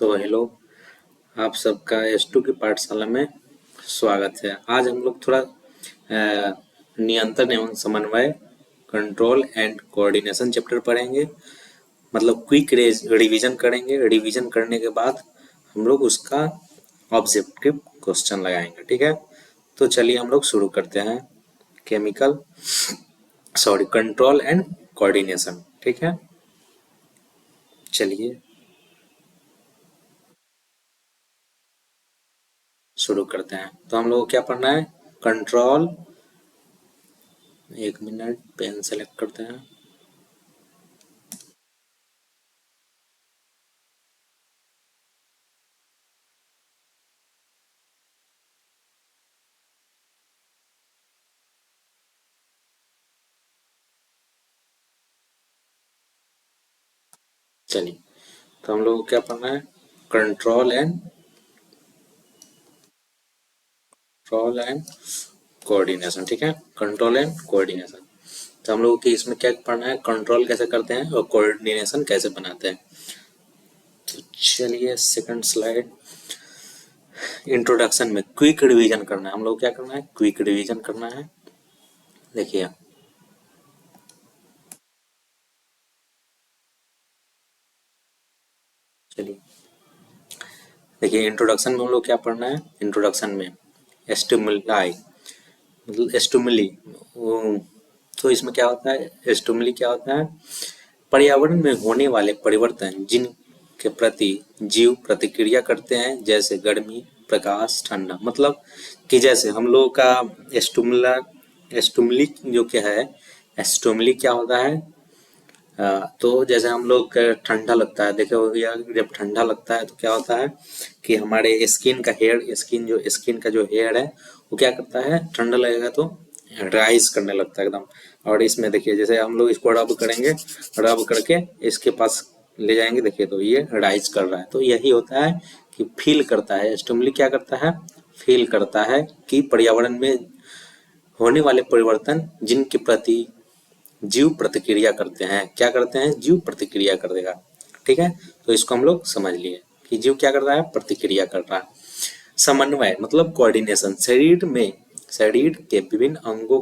तो हेलो, आप सबका S2 की पाठशाला में स्वागत है। आज हम लोग थोड़ा नियंत्रण एवं समन्वय कंट्रोल एंड कोऑर्डिनेशन चैप्टर पढ़ेंगे। मतलब क्विक रिवीजन करेंगे। रिवीजन करने के बाद हम लोग उसका ऑब्जेक्टिव क्वेश्चन लगाएंगे। ठीक है, तो चलिए हम लोग शुरू करते हैं। Control and coordination. ठीक है, चलिए शुरू करते हैं। तो हम लोग को क्या पढ़ना है? कंट्रोल, एक मिनट पेन सेलेक्ट करते हैं। चलिए, तो हम लोग को क्या पढ़ना है? Control and coordination. ठीक है, कंट्रोल एंड कोऑर्डिनेशन। तो हम लोग की इसमें क्या पढ़ना है? कंट्रोल कैसे करते हैं और कोऑर्डिनेशन कैसे बनाते हैं। तो चलिए सेकंड स्लाइड। इंट्रोडक्शन में क्विक रिवीजन करना है। हम लोग क्या करना है? क्विक रिवीजन करना है। देखिए, चलिए देखिए, इंट्रोडक्शन में हम लोग क्या पढ़ना है? इंट्रोडक्शन में स्टिमुलाई, मतलब स्टिमुली। तो इसमें क्या होता है? स्टिमुली क्या होता है? पर्यावरण में होने वाले परिवर्तन जिनके प्रति जीव प्रतिक्रिया करते हैं, जैसे गर्मी, प्रकाश, ठंडा। मतलब कि जैसे हम लोगों का स्टुमुला स्टुमुली जो क्या है, स्टुमुली क्या होता है? तो जैसे हम लोग का ठंडा लगता है, देखो भैया, जब ठंडा लगता है तो क्या होता है कि हमारे स्किन का जो हेयर है वो क्या करता है? ठंडा लगेगा तो राइज करने लगता है एकदम। और इसमें देखिए, जैसे हम लोग इसको रब करेंगे, रब करके इसके पास ले जाएंगे, देखिए तो ये राइज कर रहा है। तो यही होता है कि फील करता है। स्टिमुली क्या करता है? फील करता है कि पर्यावरण में होने वाले परिवर्तन जिनके प्रति जीव प्रतिक्रिया करते हैं। क्या करते हैं? जीव प्रतिक्रिया कर देगा। ठीक है, तो इसको हम लोग समझ लिए कि जीव क्या कर रहा है? प्रतिक्रिया कर रहा है। समन्वय मतलब कोऑर्डिनेशन, शरीर के विभिन्न अंगों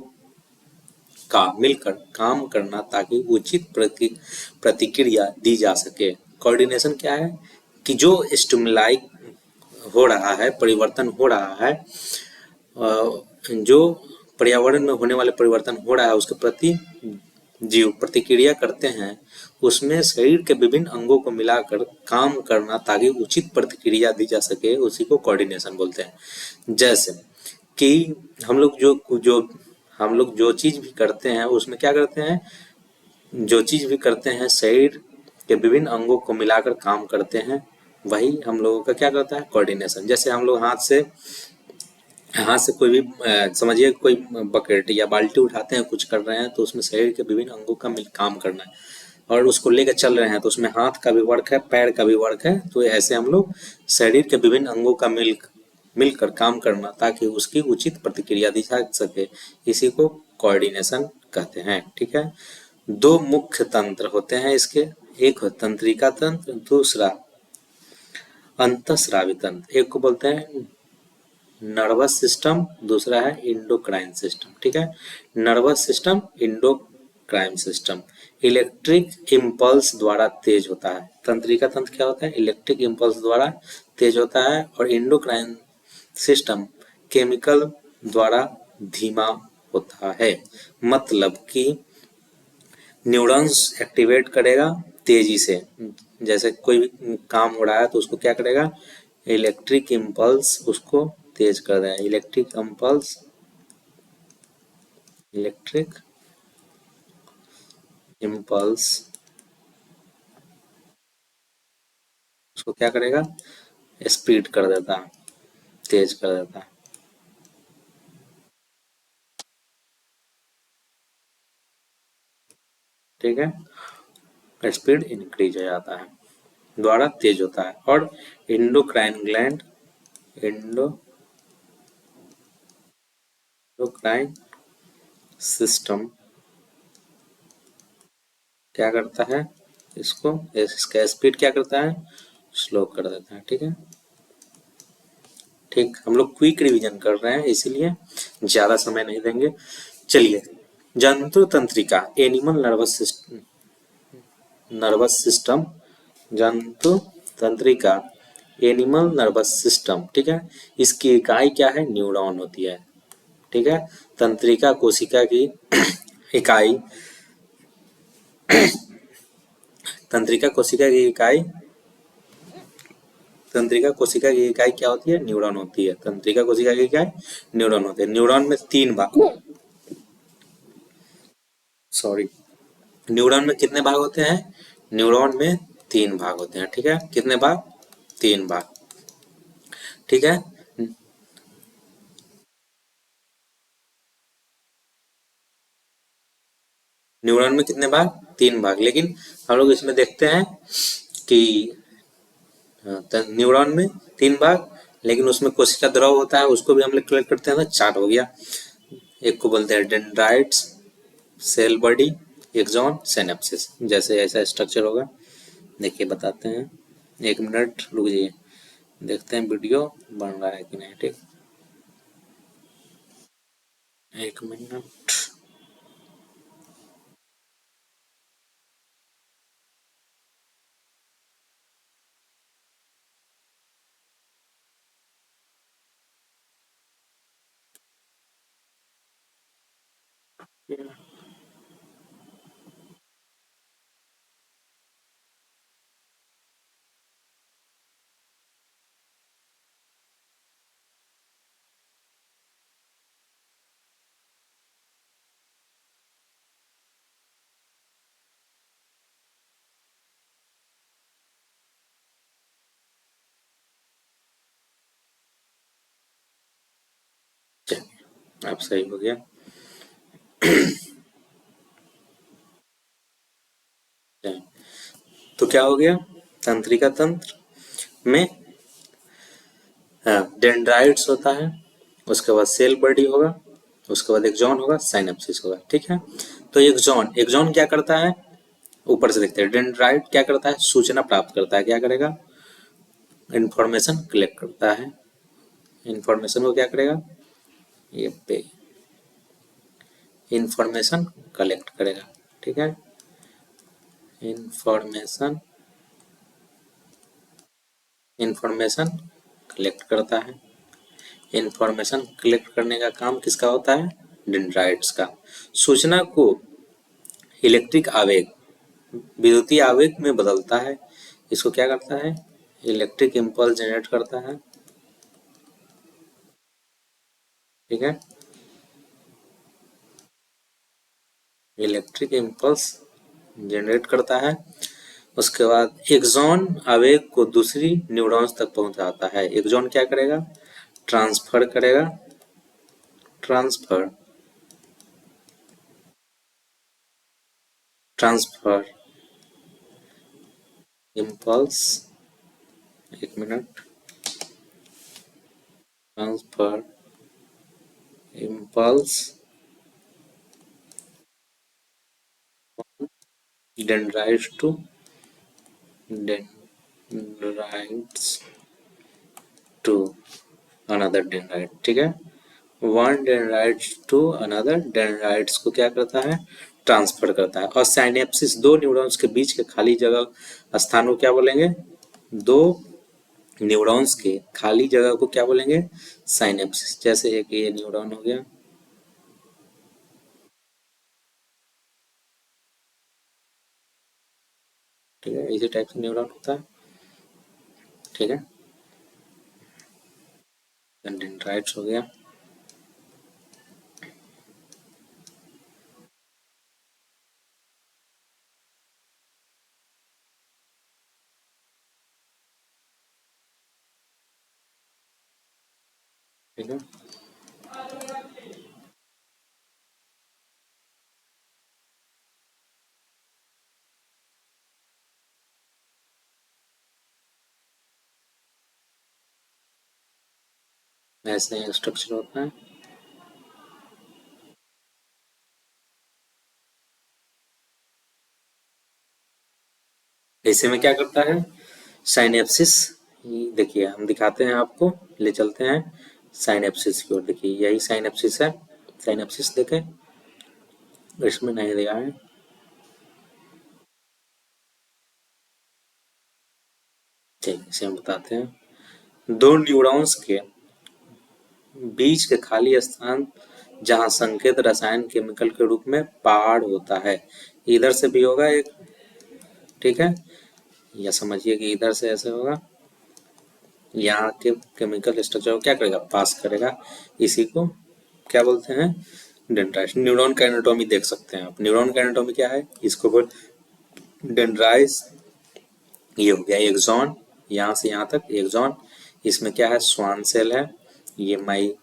का मिलकर काम करना ताकि उचित प्रतिक्रिया दी जा सके। कोऑर्डिनेशन क्या है? कि जो स्टिमुलाई हो रहा है, परिवर्तन हो रहा है, जो पर्यावरण में होने वाले परिवर्तन हो रहा है उसके प्रति जीव प्रतिक्रिया करते हैं, उसमें शरीर के विभिन्न अंगों को मिलाकर काम करना ताकि उचित प्रतिक्रिया दी जा सके, उसी को कोऑर्डिनेशन बोलते हैं। जैसे कि हम लोग जो चीज भी करते हैं उसमें क्या करते हैं? जो चीज भी करते हैं शरीर के विभिन्न अंगों को मिलाकर काम करते हैं, वही हम लोगों का क्या करता है? कोऑर्डिनेशन। जैसे हम लोग हाथ से कोई भी समझिए कोई बकेट या बाल्टी उठाते हैं, कुछ कर रहे हैं, तो उसमें शरीर के विभिन्न अंगों का मिल काम करना है और उसको लेकर चल रहे हैं, तो उसमें हाथ का भी वर्क है, पैर का भी वर्क है। तो ऐसे हम लोग शरीर के विभिन्न अंगों का मिलकर काम करना ताकि उसकी उचित प्रतिक्रिया दी जा सके, इसी को कोऑर्डिनेशन कहते हैं। ठीक है, दो मुख्य तंत्र होते हैं इसके। एक तंत्रिका तंत्र, दूसरा अंतःस्रावी तंत्र। एक को बोलते हैं नर्वस सिस्टम, दूसरा है इंडोक्राइन सिस्टम। ठीक है, nervous system, endocrine system electric impulse द्वारा तेज होता है। तंत्रिका तंत्र क्या होता है? इलेक्ट्रिक इम्पल्स द्वारा तेज होता है। और इंडोक्राइन सिस्टम केमिकल द्वारा धीमा होता है। मतलब कि न्यूरॉन्स एक्टिवेट करेगा तेजी से। जैसे कोई भी काम हो रहा है तो उसको क्या करेगा? इलेक्ट्रिक इम्पल्स उसको तेज कर देगा। इलेक्ट्रिक इम्पल्स उसको क्या करेगा? स्पीड कर देता है, तेज कर देता है। ठीक है, स्पीड इंक्रीज हो जाता है, द्वारा तेज होता है। और इंडोक्राइन ग्लैंड, इंडोक्राइन सिस्टम क्या करता है? इसका स्पीड क्या करता है? स्लो कर देता है। ठीक है, ठीक, हम लोग क्विक रिवीजन कर रहे हैं इसीलिए ज्यादा समय नहीं देंगे। चलिए, जंतु तंत्रिका, एनिमल नर्वस सिस्टम, जंतु तंत्रिका, एनिमल नर्वस सिस्टम। ठीक है, इसकी इकाई क्या है? न्यूरॉन होती है। ठीक है, तंत्रिका कोशिका की इकाई, तंत्रिका कोशिका की इकाई, तंत्रिका कोशिका की इकाई क्या होती है? न्यूरॉन होती है। तंत्रिका कोशिका की इकाई न्यूरॉन होती है। न्यूरॉन में तीन भाग, सॉरी, न्यूरॉन में कितने भाग होते हैं? न्यूरॉन में तीन भाग होते हैं। ठीक है, कितने भाग? तीन भाग। ठीक है, न्यूरॉन में कितने भाग? तीन भाग। लेकिन हम लोग इसमें देखते हैं कि न्यूरॉन में तीन भाग, लेकिन उसमें कोशिका द्रव होता है, उसको भी हम लोग कलेक्ट करते हैं तो चार हो गया। एक को बोलते हैं dendrites, cell body, axon, synapsis. जैसे ऐसा स्ट्रक्चर होगा, देखिए बताते हैं। एक मिनट रुक जाइए, देखते हैं वीडियो बन रहा है कि नहीं। ठीक, एक मिनट। चलिए, अब सही हो गया। चलिए, तो क्या हो गया? तंत्रिका तंत्र में डेंड्राइट्स होता है, उसके बाद सेल बॉडी होगा, उसके बाद एक्सॉन होगा, साइनेप्सिस होगा। ठीक है, तो एक्सॉन, एक्सॉन क्या करता है? ऊपर से देखते हैं। डेंड्राइट क्या करता है? सूचना प्राप्त करता है। क्या करेगा? इंफॉर्मेशन कलेक्ट करता है। इंफॉर्मेशन को क्या करेगा? ये पे इंफॉर्मेशन कलेक्ट करेगा। ठीक है, इंफॉर्मेशन, इंफॉर्मेशन कलेक्ट करता है। इंफॉर्मेशन कलेक्ट करने का काम किसका होता है? डेंड्राइट्स का। सूचना को इलेक्ट्रिक आवेग, विद्युतीय आवेग में बदलता है। इसको क्या करता है? इलेक्ट्रिक इम्पल्स जनरेट करता है। ठीक है, इलेक्ट्रिक इम्पल्स जनरेट करता है। उसके बाद एक्सॉन आवेग को दूसरी न्यूरॉन्स तक पहुंचाता है। एक्सॉन क्या करेगा? ट्रांसफर करेगा, ट्रांसफर, ट्रांसफर इम्पल्स, एक minute, transfer impulse dendrites to dendrites to another dendrite. ठीक है, one dendrites to another dendrites को क्या करता है? ट्रांसफर करता है। और साइनेप्सिस, दो न्यूरॉन्स के बीच के खाली जगह स्थान को क्या बोलेंगे? दो न्यूरॉन्स के खाली जगह को क्या बोलेंगे? साइनेप्सिस। जैसे एक ये न्यूरॉन हो गया, ठीक है, इसी टाइप से न्यूरॉन होता है। ठीक है, डेंड्राइट्स हो गया। ठीक है, ऐसे स्ट्रक्चर होता है। ऐसे में क्या करता है? साइनेप्सिस, देखिए हम दिखाते हैं आपको, ले चलते हैं साइनेप्सिस की ओर। देखिए यही साइनेप्सिस है, साइनेप्सिस देखें, इसमें नहीं दिया है। ठीक, इसे हम बताते हैं। दो न्यूरॉन्स के बीच के खाली स्थान जहां संकेत रसायन केमिकल के रूप में पहाड़ होता है, इधर से भी होगा एक, ठीक है, या समझिए कि इधर से ऐसे होगा, यहाँ के केमिकल स्ट्रक्चर को क्या करेगा, पास करेगा। इसी को क्या बोलते हैं, डेंड्राइट। न्यूरॉन का एनाटॉमी देख सकते हैं आप। न्यूरॉन का एनाटॉमी क्या है, इसको बोल डेंड्राइट। ये हो गया एक्सॉन, यहाँ से यहाँ तक एक्सॉन। इसमें क्या है, स्वान सेल है। ये माइल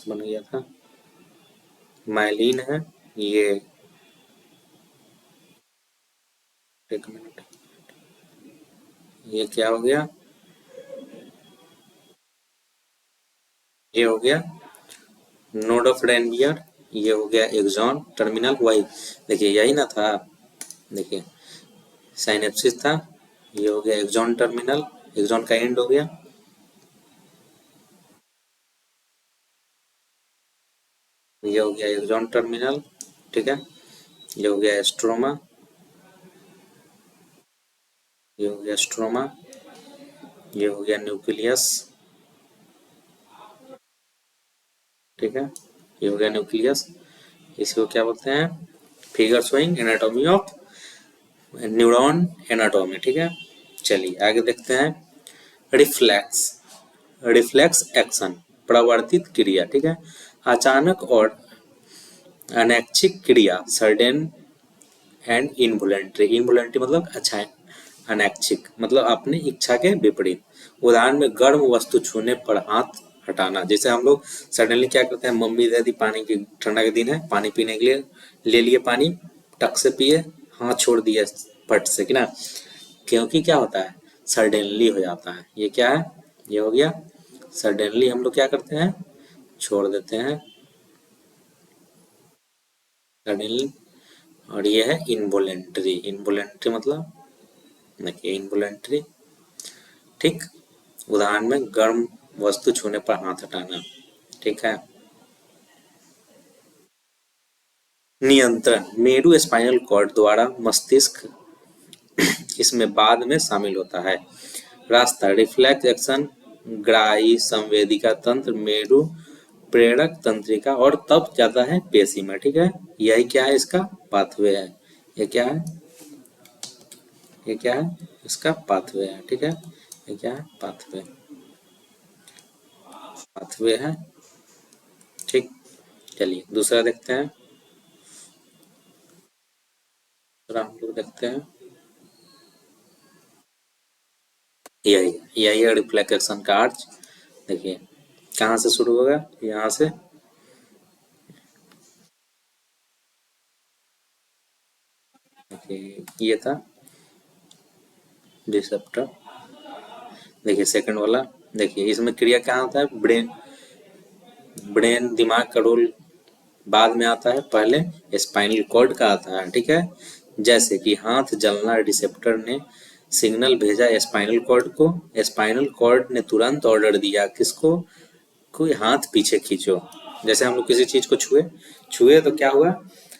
बन गया था, माइलिन है ये। एक मिनट, ये क्या हो गया, ये हो गया नोड ऑफ रेनबियर। ये हो गया एक्सॉन टर्मिनल, वही देखिए यही ना था, देखिए साइनेप्सिस था, ये हो गया एक्सॉन टर्मिनल, एक्सॉन का एंड हो गया। ये हो गया एक्सॉन टर्मिनल, ठीक है। ये हो गया स्ट्रोमा, ये हो गया स्ट्रोमा, ये हो गया न्यूक्लियस, ठीक है, ये हो गया न्यूक्लियस। इसको क्या बोलते हैं, figure showing anatomy of neuron anatomy, ठीक है। चलिए आगे देखते हैं, रिफ्लेक्स, रिफ्लेक्स एक्शन, प्रवर्तित क्रिया, ठीक है। अचानक और अनैच्छिक क्रिया, सडन एंड इनवोलेंट्री। इनवोलेंट्री मतलब अच्छा है, अनैच्छिक मतलब अपनी इच्छा के विपरीत। उदाहरण में गर्म वस्तु छूने पर हाथ हटाना, जैसे हम लोग सडनली क्या करते हैं, मम्मी दे दी पानी की, ठंडा के दिन है, पानी पीने के लिए ले लिए पानी, टक से पिए, हाथ छोड़ दिए फट से, कि ना, क्योंकि क्या होता है, सडनली हो जाता है। ये क्या है, ये हो गया सडनली, हम लोग क्या करते हैं, छोड़ देते हैं सडनली। और ये है इनवोलेंट्री, इनवोलेंट्री मतलब देखिए इनवोलेंट्री, ठीक। उदाहरण में गर्म वस्तु छूने पर हाथ हटाना, ठीक है। नियंत्रण, मेरु स्पाइनल कॉर्ड द्वारा मस्तिष्क इसमें बाद में शामिल होता है। रास्ता, रिफ्लेक्स एक्शन, ग्राही संवेदिका तंत्र, मेरु प्रेरक तंत्रिका, और तब जाता है पेशी में, ठीक है। यही क्या है, इसका पाथवे है। ये क्या है, ये क्या है, इसका पाथवे है, ठीक है। ये क्या है, पाथवे, पाथवे है, ठीक। चलिए दूसरा देखते हैं, दूसरा हम लोग देखते हैं, यही यही है रिफ्लेक्शन का आर्च। देखिए कहाँ से शुरू होगा, यहाँ से, देखिए ये था रिसेप्टर। देखिए सेकंड वाला, देखिए इसमें क्रिया कहाँ होता है, ब्रेन, ब्रेन दिमाग का रोल बाद में आता है, पहले स्पाइनल कॉर्ड का आता है, ठीक है। जैसे कि हाथ जलना, रिसेप्टर ने सिग्नल भेजा स्पाइनल कॉर्ड को, स्पाइनल कॉर्ड ने तुरंत ऑर्डर दिया किसको, कोई हाथ पीछे खींचो। जैसे हम लोग किसी चीज को छुए, छुए तो क्या हुआ,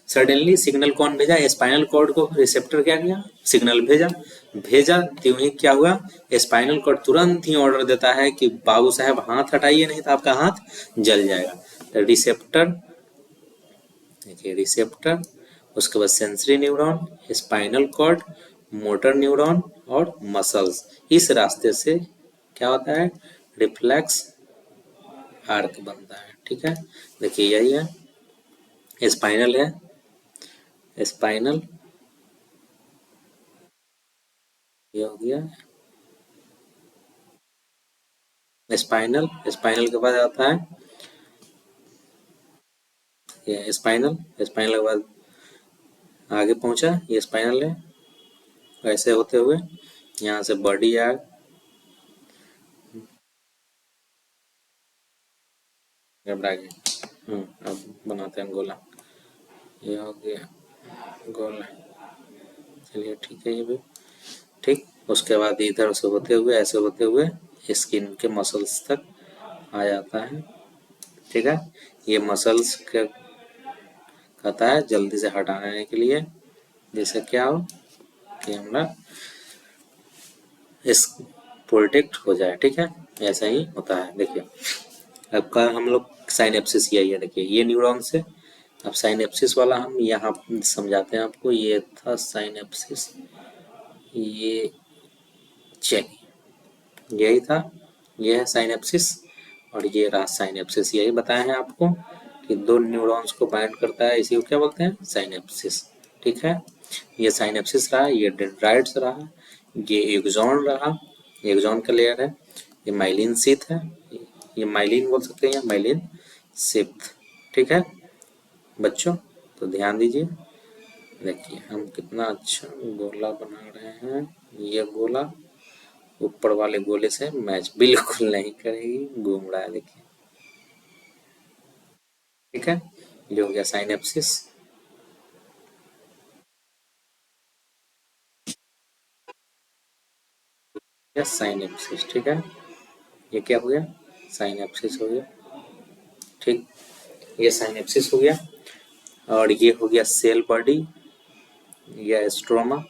सडनली सिग्नल कौन भेजा, स्पाइनल कॉर्ड को, रिसेप्टर क्या किया, सिग्नल भेजा, भेजा त्यों ही क्या हुआ, स्पाइनल कॉर्ड तुरंत ही ऑर्डर देता है कि बाबू साहब हाथ हटाइए, नहीं तो आपका हाथ जल जाएगा। तो रिसेप्टर, देखिए रिसेप्टर, उसके बाद sensory neuron, spinal cord, motor neuron और मसल्स, इस रास्ते से क्या होता है, रिफ्लेक्स आर्क बनता है, ठीक है। देखिए यही है, स्पाइनल है, स्पाइनल, ये हो गया स्पाइनल, स्पाइनल के बाद आता है ये स्पाइनल, स्पाइनल के बाद आगे पहुंचा, ये स्पाइनल है, ऐसे होते हुए यहाँ से बॉडी आया, घबरा गया। अब बनाते हैं गोला, ये हो गया गोला। चलिए ठीक है ये भी ठीक। उसके बाद इधर से होते हुए ऐसे होते हुए स्किन के मसल्स तक आ जाता है। ठीक है, ये मसल्स के कहता है जल्दी से हटाने के लिए, जैसे क्या हो कि हमारा इस प्रोटेक्ट हो जाए। ठीक है, ऐसा ही होता है। देखिए अब का हम लोग साइनेप्सिस यही है। देखिए ये न्यूरॉन से, अब साइनेप्सिस वाला हम यहाँ समझाते हैं आपको। ये था साइनेप्सिस, ये चलिए यही था, ये है साइनेप्सिस और ये रहा साइनेप्सिस। यही बताए हैं आपको कि दो न्यूरॉन्स को बाइंड करता है, इसी को क्या बोलते हैं, साइनेप्सिस। ठीक है, ये साइनेप्सिस रहा, ये डेंड्राइट्स रहा, ये एक्सॉन रहा, एक्सॉन का लेयर है, ये माइलिन शीथ है, ये माइलिन बोल सकते हैं या माइलिन शीथ। ठीक है बच्चों, तो ध्यान दीजिए। देखिए हम कितना अच्छा गोला बना रहे हैं। ये गोला ऊपर वाले गोले से मैच बिल्कुल नहीं करेगी, घूम रहा है देखिए। ठीक है, ये हो गया साइनेप्सिस। या साइनेप्सिस, ठीक है, ये क्या हो गया, साइनेप्सिस हो गया। ठीक, ये साइनेप्सिस हो गया। और ये हो गया सेल बॉडी या स्ट्रोमा,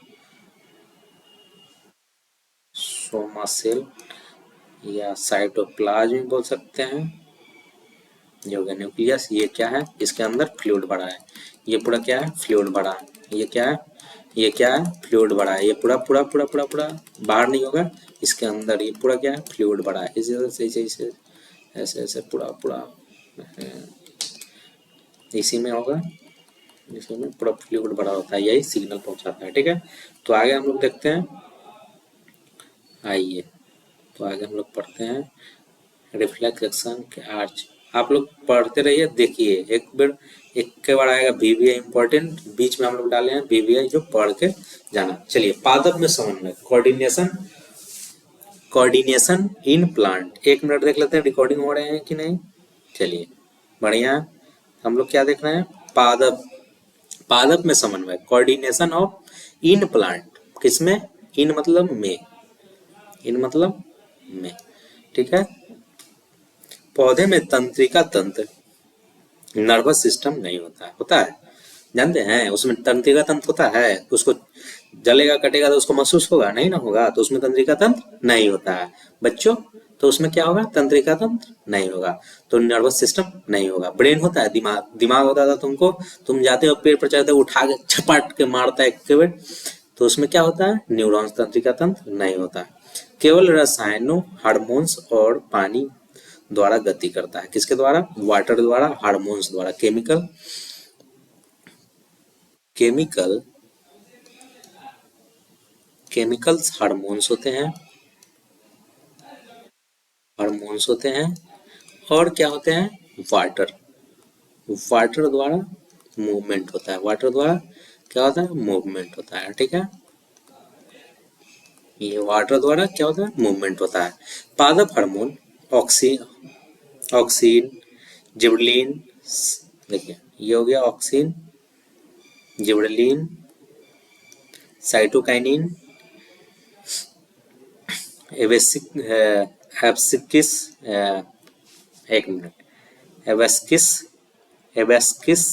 सोमा सेल या साइटोप्लाज्म बोल सकते हैं। ये हो गया न्यूक्लियस। ये क्या है, इसके अंदर फ्लूइड भरा है। ये पूरा क्या है, फ्लूइड भरा है। ये क्या है, ये क्या है, फ्लूइड भरा है। ये पूरा पूरा पूरा पूरा पूरा बाहर नहीं होगा, इसके अंदर ये पूरा क्या है, फ्लूइड भरा है। इसी तरह से ऐसे ऐसे ऐसे ऐसे पूरा पूरा इसी में होगा, इसी में पूरा फ्लूइड भरा होता है, यही सिग्नल पहुंचाता है। ठीक है, तो आगे हम लोग देखते हैं। आइए, तो आगे हम लोग पढ़ते हैं रिफ्लेक्शन के आर्च। आप लोग पढ़ते रहिए, देखिए एक बार, एक के बार आएगा वीवीआई इंपॉर्टेंट, बीच में हम लोग डाले हैं वीवीआई, जो पढ़ के जाना। चलिए पादप में समन्वय, कोऑर्डिनेशन, कोऑर्डिनेशन इन प्लांट। एक मिनट देख लेते हैं रिकॉर्डिंग हो रहे हैं कि नहीं। चलिए बढ़िया, हम लोग क्या देख रहे हैं, पादप, पादप में समन्वय, कोऑर्डिनेशन ऑफ इन प्लांट। किसमें, इन मतलब में, इन मतलब में। ठीक है, पौधे में तंत्रिका तंत्र, नर्वस सिस्टम नहीं होता है, होता है, जानते हैं उसमें तंत्रिका तंत्र होता है। उसको जलेगा कटेगा तो उसको महसूस होगा, नहीं ना होगा, तो उसमें तंत्रिका तंत्र नहीं होता है बच्चों। तो उसमें क्या होगा, तंत्रिका तंत्र नहीं होगा, तो नर्वस सिस्टम नहीं होगा। ब्रेन होता है, दिमाग, दिमाग होता था तुमको, तुम जाते हो पेड़ पर चढ़ते हो, उठा के छपाट के मारता है एक पेड़, तो उसमें क्या होता है, न्यूरॉन्स, तंत्रिका तंत्र नहीं होता है। केवल रसायनों, हार्मोन्स और पानी द्वारा गति करता है। किसके द्वारा, वाटर द्वारा, हार्मोन्स द्वारा, केमिकल, केमिकल, केमिकल्स हार्मोन्स होते हैं, हार्मोन्स होते हैं, और क्या होते हैं, वाटर, वाटर द्वारा मूवमेंट होता है, वाटर द्वारा क्या होता है, मूवमेंट होता है। ठीक है, ये वाटर द्वारा क्या होता है, मूवमेंट होता है। पादप हार्मोन, ऑक्सी, ऑक्सीन, जिबरेलिन, देखिए ये हो गया ऑक्सीन, जिबरेलिन, साइटोकाइनिन, एवेसिक, एब्सिकिस, एक मिनट, एवेस्किस, एवेस्किस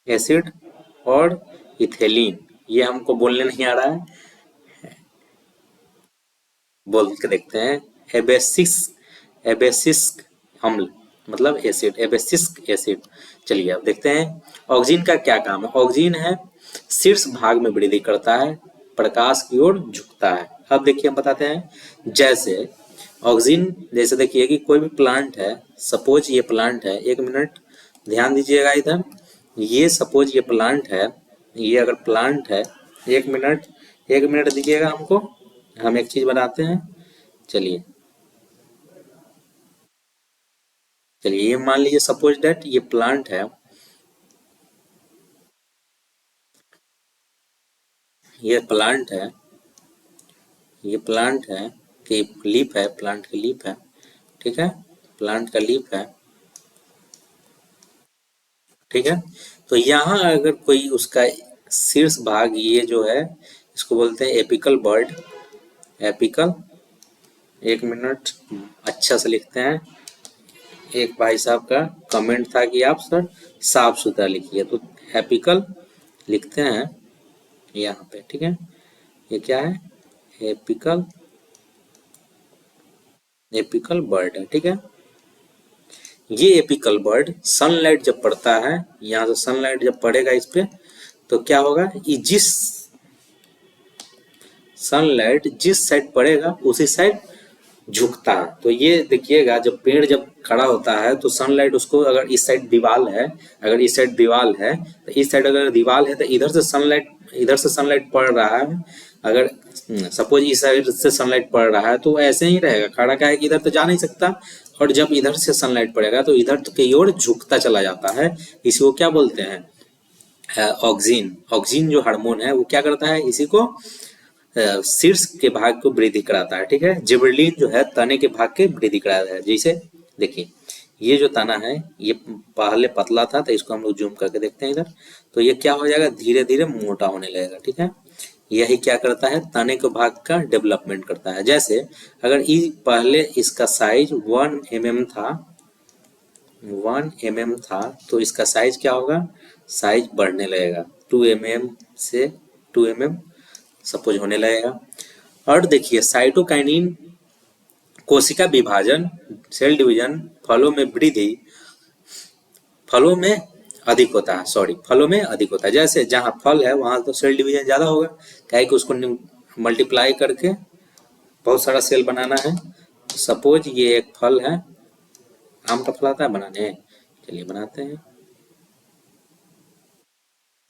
एसिड और इथेलिन। ये हमको बोलने नहीं आ रहा है, बोल के देखते हैं। एबेसिस, एबेसिस्क अम्ल मतलब एसिड, एबेसिस्क एसिड। चलिए अब देखते हैं ऑक्सीजन का क्या काम है। ऑक्सीजन है शीर्ष भाग में वृद्धि करता है, प्रकाश की ओर झुकता है। अब देखिए हम बताते हैं, जैसे ऑक्सीजन, जैसे देखिए कि कोई भी प्लांट है, सपोज ये प्लांट है, एक मिनट ध्यान दीजिएगा इधर, ये सपोज ये प्लांट है, ये अगर प्लांट है, एक मिनट, एक मिनट दीजिएगा हमको, हम एक चीज बनाते हैं। चलिए, चलिए ये मान लीजिए सपोज दैट ये प्लांट है, ये प्लांट है, ये प्लांट है कि लीफ है, प्लांट की लीफ है। ठीक है, प्लांट का लीफ है, ठीक है। तो यहाँ अगर कोई उसका शीर्ष भाग ये जो है इसको बोलते हैं एपिकल बर्ड। एपिकल, एक मिनट अच्छा से लिखते हैं। एक भाई साहब का कमेंट था कि आप सर साफ सुथरा लिखिए, तो एपिकल लिखते हैं यहाँ पे, ठीक है। ये क्या है? एपिकल, एपिकल बर्ड है, ठीक है। ये एपिकल बर्ड सनलाइट जब पड़ता है, यहाँ से सनलाइट जब पड़ेगा इस पे, तो क्या होगा, ये जिस सनलाइट जिस साइड पड़ेगा उसी साइड झुकता है। तो ये देखिएगा जब पेड़ जब खड़ा होता है तो सनलाइट उसको, अगर इस साइड दीवार है, अगर इस साइड दीवार है तो इस साइड अगर दीवार है तो इधर से सनलाइट पड़ रहा है। अगर सपोज इस साइड से सनलाइट पड़ रहा है तो ऐसे ही रहेगा खड़ा, क्या है कि इधर तो जा नहीं सकता। और जब इधर से सनलाइट पड़ेगा तो इधर की ओर झुकता चला जाता है। इसी को क्या बोलते हैं? ऑक्सीन। ऑक्सीन जो हार्मोन है वो क्या करता है, इसी को शीर्ष के भाग को वृद्धि कराता है, ठीक है। जिबरेलिन जो है तने के भाग के वृद्धि कराता है। जैसे देखिए ये जो तना है ये पहले पतला था, तो इसको हम लोग जूम करके देखते हैं इधर, तो ये क्या हो जाएगा, धीरे धीरे मोटा होने लगेगा, ठीक है। यही क्या करता है, तने के भाग का डेवलपमेंट करता है। जैसे अगर पहले इसका साइज 1 mm था, 1 mm था, तो इसका साइज क्या होगा, साइज बढ़ने लगेगा 2 mm से 2 mm सपोज होने लगेगा। और देखिए साइटोकाइनिन कोशिका विभाजन, सेल डिवीजन, फलों में वृद्धि, फलों में अधिक होता है, सॉरी फलों में अधिक होता है। जैसे जहाँ फल है वहां तो सेल डिवीजन ज्यादा होगा, क्या है कि उसको मल्टीप्लाई करके बहुत सारा सेल बनाना है। सपोज ये एक फल है, आम का फल आता है बनाने, चलिए बनाते हैं।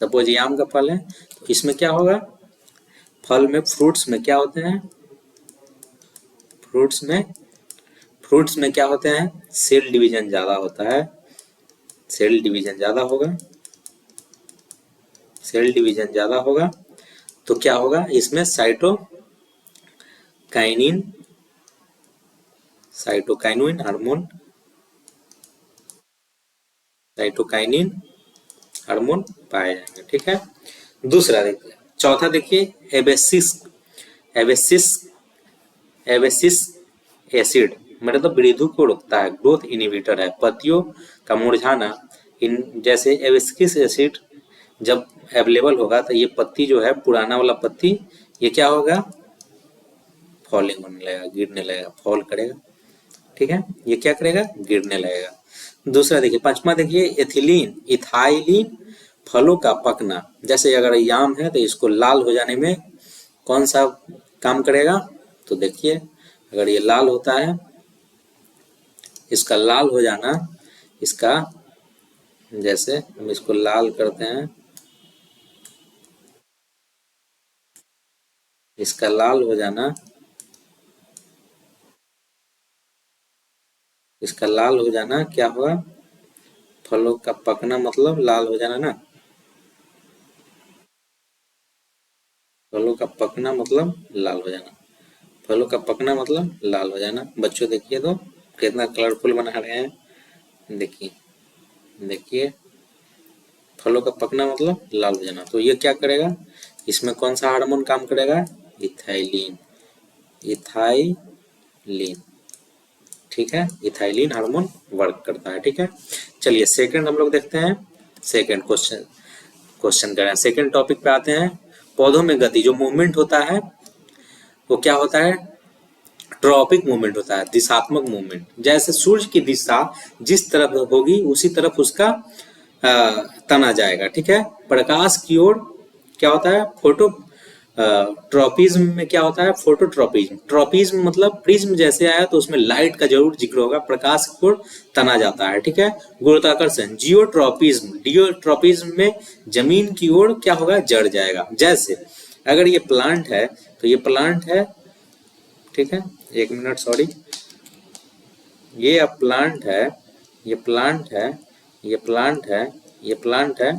सपोज ये आम का फल है, तो इसमें क्या होगा, फल में फ्रूट्स में क्या होते हैं, फ्रूट्स में क्या होते हैं, सेल डिवीजन ज्यादा होता है, सेल डिवीजन ज्यादा होगा, सेल डिवीजन ज्यादा होगा। तो क्या होगा, इसमें cytokinin, cytokinin hormone, cytokinin hormone पाए जाएंगे, ठीक है। दूसरा देखिए, चौथा देखिए एबेसिस, एबेसिस, एबेसिस एसिड मतलब वृद्धि को रोकता है, ग्रोथ इनहिबिटर है। पत्तियों का मुरझाना, इन जैसे एबेसिस एसिड जब अवेलेबल होगा तो ये पत्ती जो है, पुराना वाला पत्ती, ये क्या होगा, फॉलिंग होने लगेगा, गिरने लगेगा, फॉल करेगा, ठीक है। ये क्या करेगा, गिरने लगेगा। दूसरा देखिए, पांचवा देखिए एथिलीन, इथाइलिन, फलों का पकना। जैसे अगर याम है तो इसको लाल हो जाने में कौन सा काम करेगा, तो देखिए अगर ये लाल होता है, इसका लाल हो जाना, इसका जैसे हम इसको लाल करते हैं, इसका लाल हो जाना, इसका लाल हो जाना क्या हुआ, फलों का पकना मतलब लाल हो जाना ना, फलों का पकना मतलब लाल हो जाना, फलों का पकना मतलब लाल हो जाना। बच्चों देखिए तो कितना कलरफुल बना रहे हैं, देखिए देखिए, फलों का पकना मतलब लाल हो जाना। तो ये क्या करेगा, इसमें कौन सा हार्मोन काम करेगा, इथाइलिन, इथाइलिन, ठीक है, इथाइलिन हार्मोन वर्क करता है, ठीक है। चलिए सेकंड हम लोग देखते हैं, सेकंड क्वेश्चन करें, सेकंड टॉपिक पे आते हैं। पौधों में गति, जो मूवमेंट होता है वो क्या होता है, ट्रॉपिक मूवमेंट होता है, दिशात्मक मूवमेंट। जैसे सूर्य की दिशा जिस तरफ होगी उसी तरफ उसका तना जाएगा, ठीक है। प्रकाश की ओर क्या होता है, फोटो ट्रॉपिज्म में क्या होता है, फोटोट्रॉपिज्म। ट्रॉपिज्म मतलब प्रिज्म जैसे आया तो उसमें लाइट का जरूर जिक्र होगा, प्रकाश की ओर तना जाता है, ठीक है। गुरुत्वाकर्षण, जियोट्रॉपिज्म, जियोट्रॉपिज्म में जमीन की ओर क्या होगा, जड़ जाएगा। जैसे अगर ये प्लांट है तो ये प्लांट है, ठीक है, एक मिनट सॉरी, ये प्लांट है, ये प्लांट है, ये प्लांट है, ये प्लांट है,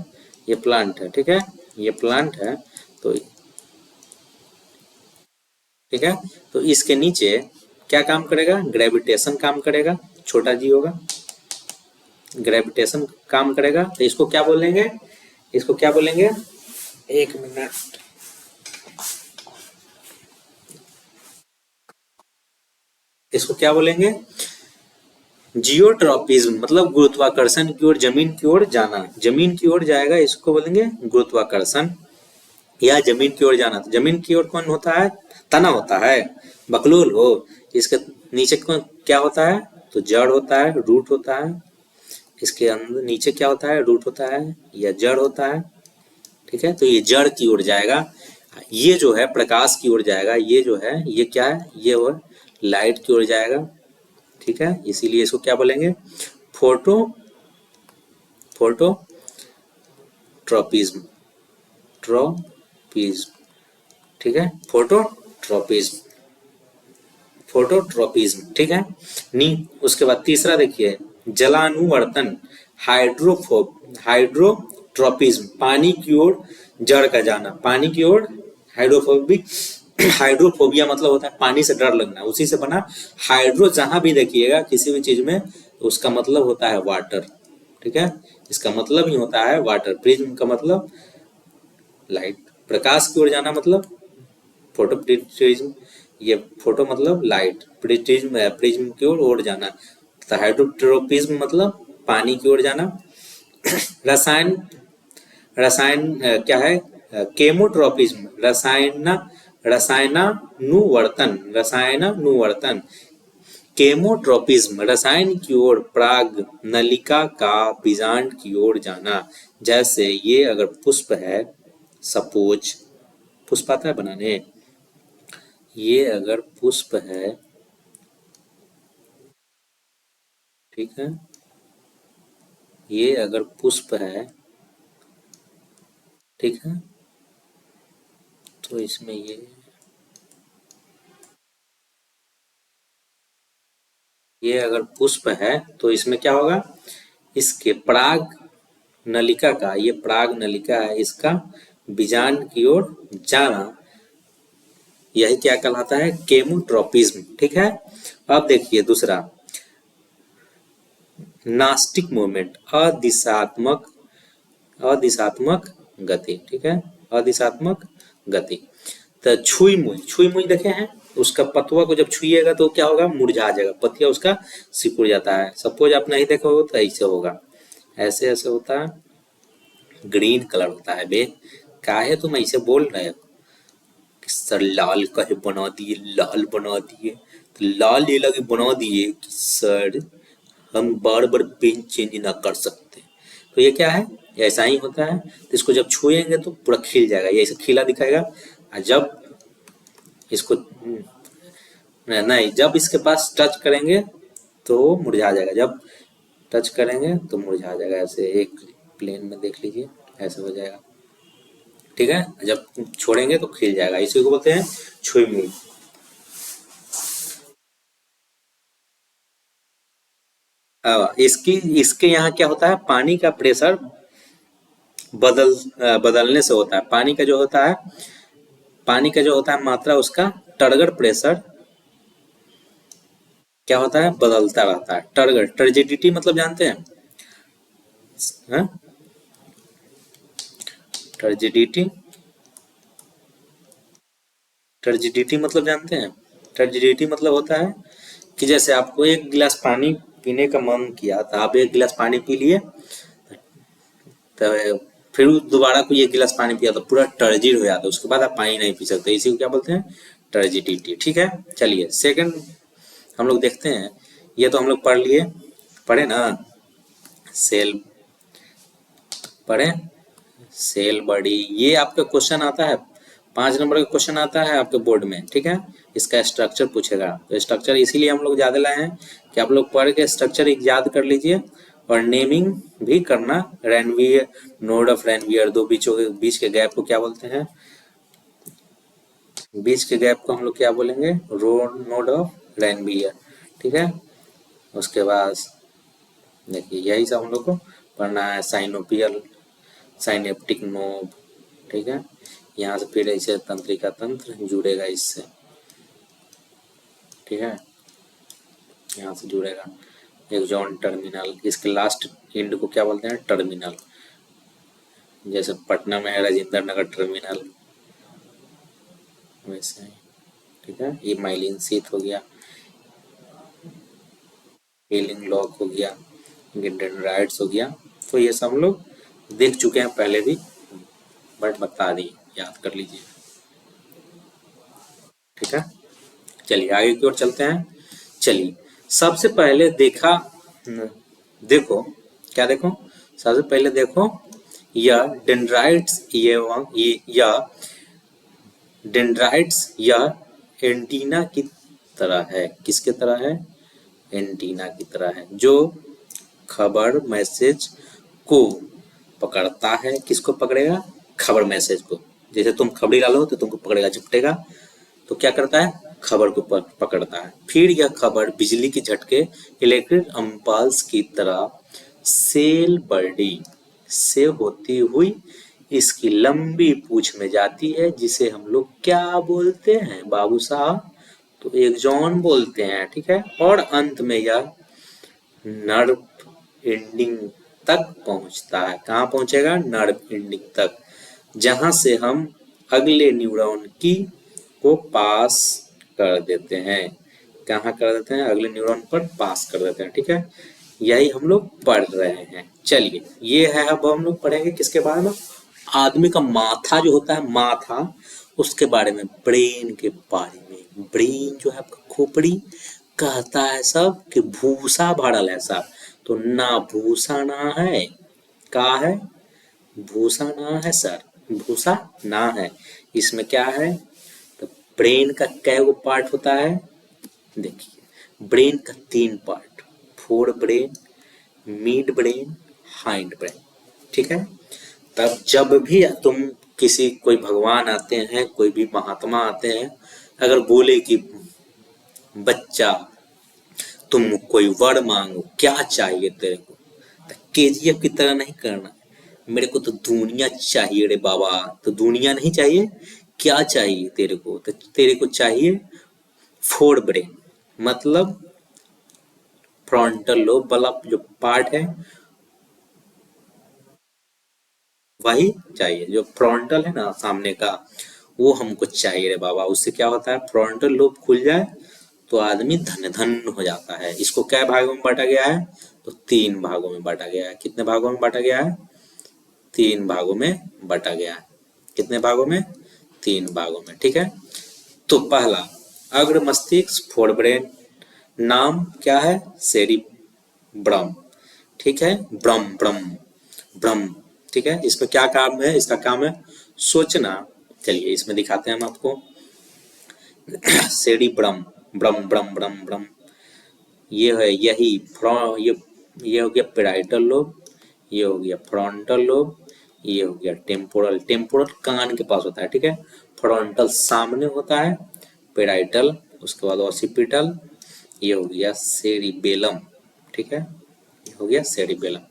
ये प्लांट है, ठीक है, ये प्लांट है। तो ठीक है, तो इसके नीचे क्या काम करेगा, ग्रेविटेशन काम करेगा, छोटा जी होगा, ग्रेविटेशन काम करेगा, तो इसको क्या बोलेंगे, इसको क्या बोलेंगे, एक मिनट, इसको क्या बोलेंगे, जियोट्रॉपिज्म, मतलब गुरुत्वाकर्षण की ओर, जमीन की ओर जाना, जमीन की ओर जाएगा इसको बोलेंगे गुरुत्वाकर्षण, या जमीन की ओर जाना। तो जमीन की ओर कौन होता है, तना होता है, बकलोल हो, इसके नीचे कौन क्या होता है, तो जड़ होता है, रूट होता है, इसके अंदर नीचे क्या होता है, रूट होता है या जड़ होता है। ठीक है, तो ये जड़ की ओर जाएगा, ये जो है प्रकाश की ओर जाएगा, ये जो है ये क्या है, ये वो लाइट की ओर जाएगा। ठीक है, इसीलिए इसको क्या बोलेंगे, फोटो फोटो ट्रॉपिज्म, ट्रॉपिज्म। ठीक है, फोटोट्रॉपिज्म, फोटोट्रॉपिज्म। ठीक है, नी उसके बाद तीसरा देखिए, जलानुवर्तन, हाइड्रोट्रोपिज्म, पानी की ओर जड़ का जाना, पानी की ओर, हाइड्रोफोबिक, हाइड्रोफोबिया मतलब होता है पानी से डर लगना, उसी से बना हाइड्रो, जहां भी देखिएगा किसी भी चीज में उसका मतलब होता है वाटर। ठीक है, इसका मतलब ही होता है वाटर। प्रिज्म का मतलब लाइट, प्रकाश की ओर जाना मतलब फोटो प्रिज्म, ये फोटो मतलब लाइट, प्रिज्म प्रिज्म की ओर जाना, तो हाइड्रोट्रोपिज्म मतलब पानी की ओर जाना। रसायन, रसायन क्या है, केमोट्रोपिज्म, रसायनानुवर्तन, रसायनानुवर्तन, केमोट्रोपिज्म, रसायन की ओर, पराग नलिका का बीजांड की ओर जाना। जैसे ये अगर पुष्प है, सपोज पुष्प आता है बनाने, ये अगर पुष्प है, ठीक है, ये अगर पुष्प है, ठीक है, तो इसमें ये अगर पुष्प है तो इसमें क्या होगा, इसके पराग नलिका का, ये पराग नलिका है, इसका बीजांड की ओर जाना, यही क्या कहलाता है, केमोट्रोपिज्म। ठीक है, अब देखिए दूसरा, नास्टिक मूवमेंट, अदिशात्मक, अदिशात्मक गति। ठीक है, अदिशात्मक गति, तो छुई मुई, छुई मुई देखे हैं, उसका पतवा को जब छुइएगा तो क्या होगा, मुरझा जाएगा, पतिया उसका सिकुड़ जाता है। सपोज आप नहीं देखा हो तो ऐसे होगा, ऐसे ऐसे होता है, ग्रीन कलर होता है बे, काहे तुम ऐसे बोल रहे हो, सर लाल कहे बना दिए, लाल बना दिए, तो लाल ये लगे बना दिए कि सर हम बार बार पेन चेंज ना कर सकते। तो ये क्या है, ऐसा ही होता है, तो इसको जब छुएंगे तो पूरा खिल जाएगा, ये ऐसे खिला दिखाएगा, और जब इसको नहीं, जब इसके पास टच करेंगे तो मुरझा जाएगा, जब टच करेंगे तो मुरझा जाएगा, ऐसे एक प्लेन में देख लीजिए, ऐसे हो जाएगा। ठीक है, जब छोड़ेंगे तो खिल जाएगा, इसी को बोलते हैं छुई मुई। इसकी इसके यहाँ क्या होता है, पानी का प्रेशर बदलने से होता है, पानी का जो होता है, पानी का जो होता है मात्रा, उसका टर्गर प्रेशर क्या होता है, बदलता रहता है। टर्गर, टर्जिडिटी मतलब जानते हैं, हाँ? टर्जिडिटी, टर्जिडिटी मतलब जानते हैं, टर्जिडिटी मतलब होता है कि जैसे आपको एक गिलास पानी पीने का मन किया, तो आप एक गिलास पानी पी लिए, तो फिर दोबारा कोई एक गिलास पानी पिया तो पूरा टर्जिड हो जाता है, उसके बाद आप पानी नहीं पी सकते, इसी को क्या बोलते हैं, टर्जिडिटी। ठीक है, चलिए सेकंड हम लोग देखते हैं, ये तो हम लोग पढ़ लिए, पढ़े ना, सेल पढ़े, सेल बॉडी, ये आपका क्वेश्चन आता है, 5 नंबर का क्वेश्चन आता है आपके बोर्ड में। ठीक है, इसका स्ट्रक्चर पूछेगा, तो स्ट्रक्चर इसीलिए हम लोग ज्यादा लाए हैं कि आप लोग पढ़ के स्ट्रक्चर याद कर लीजिए, और नेमिंग भी करना। रेनवियर, नोड ऑफ रेनवियर, दो बीचों के बीच के गैप को क्या बोलते हैं, बीच के गैप को हम लोग क्या बोलेंगे, रो नोड ऑफ रेनवियर। ठीक है, उसके बाद देखिए यही सब हम लोग को पढ़ना है, साइनोपियल, साइनेप्टिक नोब। ठीक है, यहाँ से फिर ऐसे तंत्रिका तंत्र जुड़ेगा इससे। ठीक है, यहाँ से जुड़ेगा, एक्सॉन टर्मिनल, इसके लास्ट एंड को क्या बोलते हैं? टर्मिनल। जैसे पटना में है राजेंद्र नगर टर्मिनल, वैसे ही, ठीक है। ये माइलिन शीथ हो गया, हीलिंग लॉक हो गया, डेंड्राइट्स हो गया। तो ये सब हम लोग देख चुके हैं पहले भी, बट बता दिए, याद कर लीजिए, ठीक है। चलिए आगे की ओर चलते हैं। चलिए सबसे पहले देखो, क्या देखो? सबसे पहले देखो, यह डेंड्राइट्स एवं या डेंड्राइट्स या एंटीना की तरह है। किसके तरह है? एंटीना की तरह है, जो खबर मैसेज को पकड़ता है। किसको पकड़ेगा? खबर मैसेज को। जैसे तुम खबरी डालो तो तुमको पकड़ेगा, झपटेगा, तो क्या करता है? खबर को पकड़ता है। फिर यह खबर बिजली के झटके, इलेक्ट्रिक इम्पल्स की तरह सेल बॉडी से होती हुई इसकी लंबी पूंछ में जाती है, जिसे हम लोग क्या बोलते हैं बाबू साहब? तो एक्सॉन बोलते हैं, ठीक है। और अंत में यह नर्व एंडिंग तक पहुंचता है। कहाँ पहुंचेगा? नर्व एंडिंग तक, जहां से हम अगले न्यूरॉन की को पास कर देते हैं। कहाँ कर देते हैं? अगले न्यूरॉन पर पास कर देते हैं, ठीक है। यही हम लोग पढ़ रहे हैं। चलिए ये है, अब हम लोग पढ़ेंगे किसके बारे में? आदमी का माथा जो होता है, माथा, उसके बारे में, ब्रेन के बारे में। ब्रेन जो है आपका खोपड़ी, कहता है सब कि भूसा भरल है सब, तो ना भूसा ना है, का है? भूसा ना है सर, भूसा ना है। इसमें क्या है? तो ब्रेन का कै गो पार्ट होता है? देखिए ब्रेन का 3 part, fore brain, mid brain, hind brain, ठीक है। तब जब भी तुम किसी कोई भगवान आते हैं, कोई भी महात्मा आते हैं, अगर बोले कि बच्चा तुम कोई वर मांगो, क्या चाहिए तेरे को, तो केजीएफ की तरह नहीं करना, मेरे को तो दुनिया चाहिए रे बाबा। तो दुनिया नहीं चाहिए, क्या चाहिए तेरे को? तो तेरे को चाहिए फोर ब्रेन, मतलब फ्रंटल लोब वाला जो पार्ट है वही चाहिए। जो फ्रंटल है ना सामने का, वो हमको चाहिए रे बाबा। उससे क्या होता है? फ्रंटल लोब खुल जाए तो आदमी धन धन हो जाता है। इसको क्या भागों में बांटा गया है? तो 3 भागों में बांटा गया है। कितने भागों में बांटा गया है? 3 भागों में बांटा गया है। कितने भागों में? 3 भागों में, ठीक है। तो पहला अग्र मस्तिष्क, फोर ब्रेन, नाम क्या है? सेरिब्रम, ठीक है। ब्रम ब्रम ब्रम, ठीक है। इसमें क्या काम है? इसका काम है सोचना। चलिए इसमें दिखाते हैं हम आपको। सेरिब्रम, ब्रम ब्रम ब्रम ब्रम, ये है, यही ये हो गया पेराइटल लोब, ये हो गया फ्रंटल लोब, ये हो गया टेम्पोरल। टेम्पोरल कान के पास होता है, ठीक है। फ्रंटल सामने होता है, पेराइटल, उसके बाद ऑसिपिटल, ये हो गया सेरिबेलम, ठीक है। ये हो गया सेरिबेलम।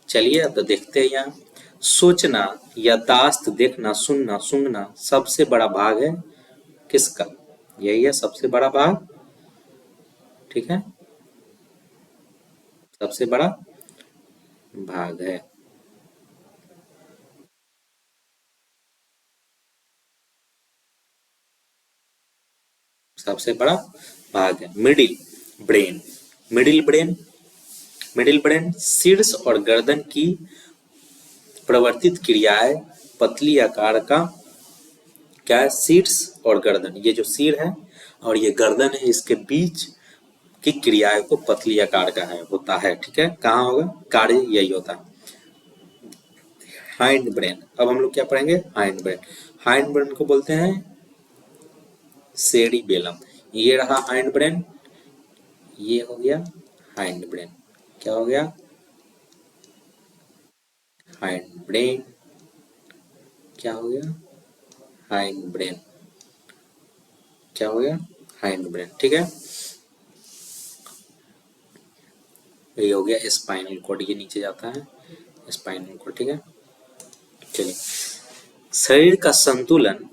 चलिए अब तो देखते हैं यहाँ। सोचना, यादाश्त, देखना, सुनना, सूंघना सबसे बड़ा भाग है किसका? यही है सबसे बड़ा भाग, ठीक है। सबसे बड़ा भाग है। सबसे बड़ा भाग है middle brain. Middle brain, middle brain शीर्ष और गर्दन की प्रवर्तित क्रियाएं, पतली आकार का क्या है? शीर्ष और गर्दन, ये जो सिर है और ये गर्दन है, इसके बीच की क्रियाएं को पतली आकार का है होता है, ठीक है। कहाँ होगा? कार्य यही होता है। हाइंड ब्रेन, अब हम लोग क्या पढ़ेंगे? Hind brain. हाइंड ब्रेन को बोलते हैं सेरिबेलम। ये रहा हाइंड ब्रेन, ये हो गया हाइंड ब्रेन। क्या हो गया? Hind brain. क्या हो गया? Hind brain. क्या हो गया? हाइंड ब्रेन, ठीक है। ये हो गया स्पाइनल कॉर्ड, ये नीचे जाता है स्पाइनल कॉर्ड, ठीक है। चलिए शरीर का संतुलन,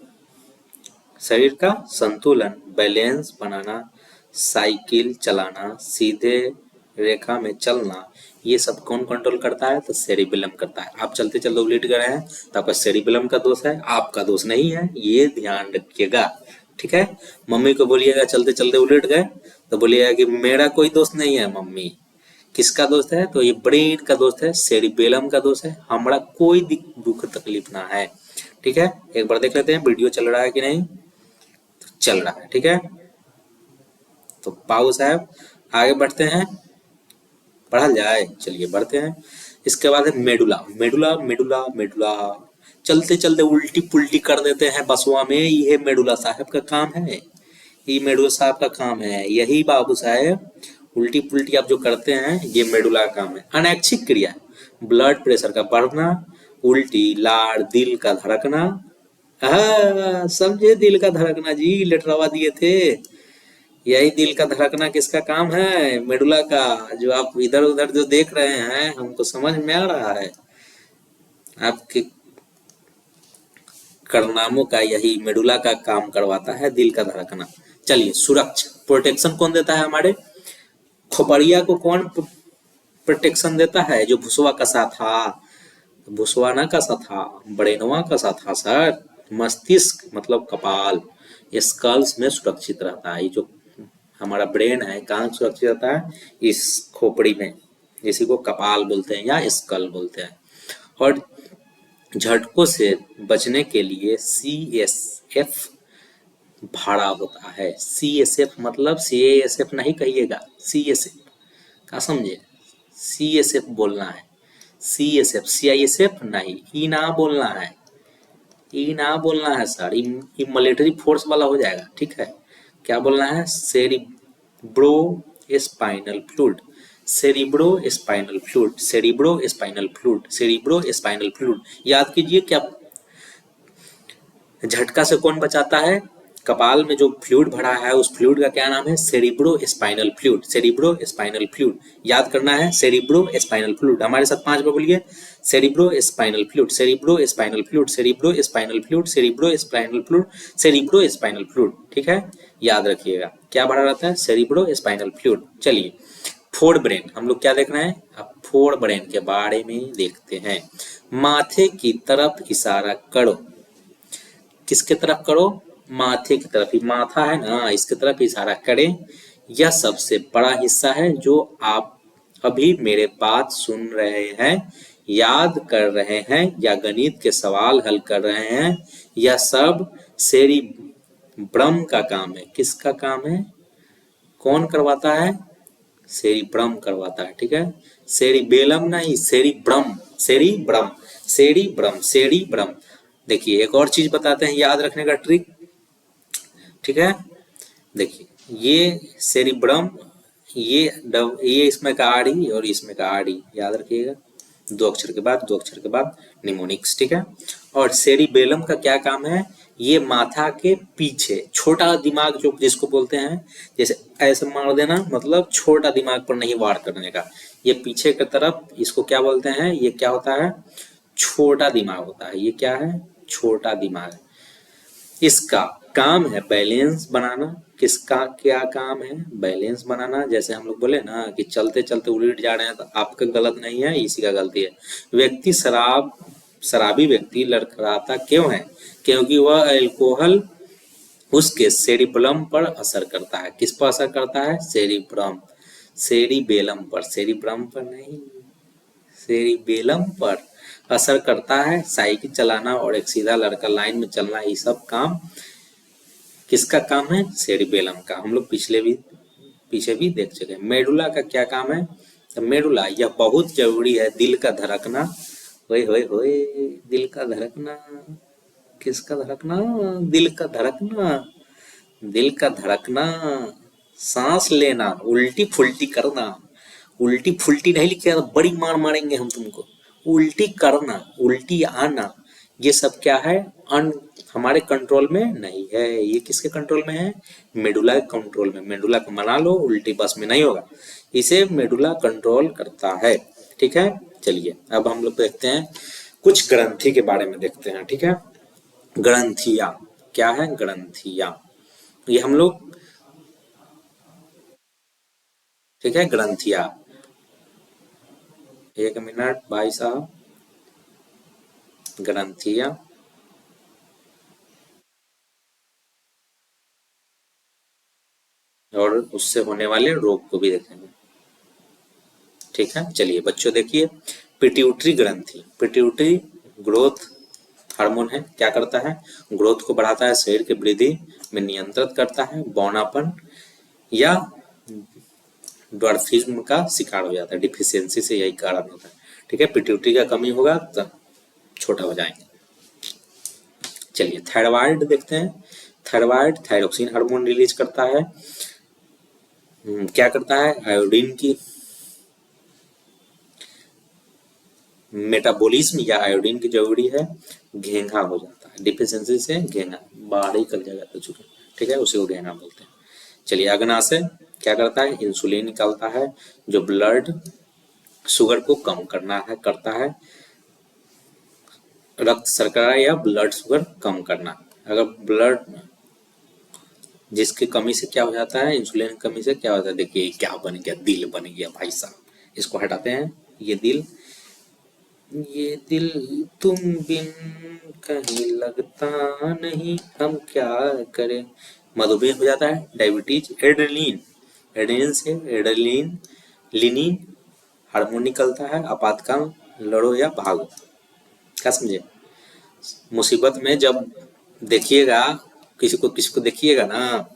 शरीर का संतुलन, बैलेंस बनाना, साइकिल चलाना, सीधे रेखा में चलना, ये सब कौन कंट्रोल करता है? तो सेरिबेलम करता है। आप चलते चलते उलट गए हैं तो आपका सेरिबेलम का दोष है, आपका दोष नहीं है, ये ध्यान रखिएगा। ठीक है, मम्मी को बोलिएगा चलते चलते उलट गए तो बोलिएगा कि मेरा कोई दोष नहीं है मम्मी, किसका दोस्त है? तो ये ब्रेन का दोस्त है, सेरिबेलम का दोस्त है, हमारा कोई दुख तकलीफ ना है। ठीक है, एक बार देख लेते हैं वीडियो चल रहा है कि नहीं। तो चल रहा है, ठीक है। तो पाऊ साहब आगे बढ़ते हैं, पढ़ा जाए, चलिए बढ़ते हैं। इसके बाद है मेडुला। मेडुला मेडुला मेडुला, चलते चलते उल्टी पुल्टी कर देते हैं बसवा में, ये मेडुला साहब का काम है, ये मेडुला साहब का काम है, यही बाबू साहब उल्टी पुल्टी आप जो करते हैं ये मेडुला का काम है। अनैच्छिक क्रिया, ब्लड प्रेशर का बढ़ना, उल्टी, लार, दिल का धड़कना। समझे, दिल का धड़कना जी, लेटरवा दिए थे। यही दिल का धड़कना किसका काम है? मेडुला का। जो आप इधर उधर जो देख रहे हैं हमको समझ में आ रहा है, आपके करनामों का यही मेडुला का काम करवाता है, दिल का धड़कना। चलिए, सुरक्षा, प्रोटेक्शन कौन देता है? हमारे खोपड़िया को कौन प्रोटेक्शन देता है? जो भुसवा कसा था, भुसवा ना कसा था, ब्रेनवा कसा था सर। मस्तिष्क मतलब कपाल, स्कल्स में सुरक्षित रहता है। ये जो हमारा ब्रेन है कहाँ सुरक्षित रहता है? इस खोपड़ी में, इसी को कपाल बोलते हैं या स्कल बोलते हैं। और झटकों से बचने के लिए CSF भाड़ा होता है। CSF मतलब CASF नहीं कहिएगा, CSF का समझे, CSF बोलना है। CSF CISF नहीं, ई ना बोलना है, ई ना बोलना है सर, ई मिलिट्री फोर्स वाला हो जाएगा। ठीक है, क्या बोलना है? Cerebro spinal fluid, cerebro spinal fluid, cerebro spinal fluid, cerebro spinal fluid. याद कीजिए, क्या झटका से कौन बचाता है? कपाल में जो फ्लूइड भरा है उस फ्लूइड का क्या नाम है? Cerebro spinal fluid, cerebro spinal fluid. याद करना है, सेरिब्रो स्पाइनल फ्लूइड। हमारे साथ 5 बार बोलिए, cerebro spinal fluid, cerebro spinal fluid, cerebro spinal fluid, cerebro spinal fluid, cerebro spinal fluid. ठीक है, याद रखिएगा क्या भरा रहता है? Cerebro spinal fluid. चलिए, फोर ब्रेन, हम लोग क्या देख रहे हैं? अब फोर ब्रेन के बारे में देखते हैं। माथे की तरफ इशारा करो, किसके तरफ करो? माथे की तरफ, ही माथा है ना, इसके तरफ इशारा करें। यह सबसे बड़ा हिस्सा है जो आप अभी मेरे बात सुन रहे हैं, याद कर रहे हैं या गणित के सवाल हल कर रहे हैं, यह सब सेरिब्रम का काम है। किसका काम है? कौन करवाता है? सेरिब्रम करवाता है। ठीक है, सेरिबेलम नहीं, सेरिब्रम, सेरिब्रम, सेरिब्रम, सेरिब्रम। देखिए, एक और चीज बताते हैं याद रखने का ट्रिक। ठीक है, देखिए, ये सेरिब्रम, ये इसमें का आड़ी और इसमें का आड़ी, याद रखिएगा, 2 अक्षर के बाद 2 अक्षर के बाद निमोनिक्स। ठीक है, और सेरिबेलम का क्या काम है? ये माथा के पीछे, छोटा दिमाग जो जिसको बोलते हैं, जैसे ऐसे मार देना, मतलब छोटा दिमाग पर नहीं वार करने का। ये पीछे की तरफ, इसको क्या बोलते हैं? ये क्या होता है? छोटा दिमाग होता है। ये क्या है? छोटा दिमाग। इसका काम है बैलेंस बनाना। किसका क्या काम है? बैलेंस बनाना। जैसे हम लोग बोले ना कि चलते चलते उलट जा रहे हैं, तो आपका गलत नहीं है, इसी का गलती है। व्यक्ति शराबी व्यक्ति लड़खड़ाता क्यों है? क्योंकि वह अल्कोहल उसके सेरिबेलम पर असर करता है। किस पर असर करता है? सेरिब्रम, सेरिबेलम पर, सेरिब्रम पर नहीं, सेरिबेलम पर असर करता है। साइकिल चलाना और एक सीधा लड़का लाइन में चलना, ये सब काम किसका काम है? सेरिबेलम का। हम लोग पीछे भी देख चुके हैं। मेडुला का क्या काम है? तो मेडुला, यह बहुत जरूरी है, दिल का धड़कना, होए होए होए, दिल का धड़कना, किसका धड़कना? दिल का धड़कना, दिल का धड़कना, सांस लेना, उल्टी फुल्टी करना। उल्टी फुल्टी नहीं लिखिएगा तो बड़ी मार मारेंगे हम तुमको। उल्टी करना, उल्टी आना, ये सब क्या है? हमारे कंट्रोल में नहीं है। ये किसके कंट्रोल में है? मेडुला के कंट्रोल में। मेडुला को मना लो, उल्टी बस में नहीं होगा, इसे मेडुला कंट्रोल करता है। ठीक है, चलिए अब हम लोग देखते हैं कुछ ग्रंथि के बारे में देखते हैं। ठीक है, ग्रंथिया क्या है? ग्रंथिया, ये हम लोग, ठीक है, ग्रंथिया 1 मिनट भाई साहब। ग्रंथियां और उससे होने वाले रोग को भी देखेंगे। ठीक है, चलिए बच्चों देखिए, पिट्यूटरी ग्रंथि, पिट्यूटरी ग्रोथ हार्मोन है, क्या करता है, ग्रोथ को बढ़ाता है, शरीर की वृद्धि में नियंत्रित करता है, बौनापन या ड्वार्फिज्म का शिकार हो जाता है, डिफिशियंसी से यही कारण होता है। ठीक है, पिट्यूटरी का कमी होगा तो छोटा हो जाएंगे। चलिए थायराइड देखते हैं, थायराइड थायरोक्सिन हार्मोन रिलीज करता है। क्या करता है, आयोडीन की मेटाबॉलिज्म या आयोडीन की जरूरी है, घेंघा हो जाता है, डिफिशियंसी से घेंघा बाहर ही कर जाएगा तो चुके। ठीक है, उसी को घेंघा बोलते हैं। चलिए अग्नाशय क्या करता है, इंसुलिन निकालता है जो ब्लड शुगर को कम करता है, रक्त शर्करा या ब्लड शुगर कम करना। अगर ब्लड जिसकी कमी से क्या हो जाता है, इंसुलिन की कमी से क्या होता है, देखिए क्या बन गया, दिल बन गया भाई साहब। इसको हटाते हैं, ये दिल तुम बिन कहीं लगता नहीं, हम क्या करें। मधुमेह हो जाता है, डायबिटीज, एड्रेनलिन, एड्रेनलिन से एड्रेनलिन लिनिन हार्मोन निकलता है, आपातकाल लड़ो या भागो। क्या समझे, मुसीबत में जब देखिएगा किसी को देखिएगा ना,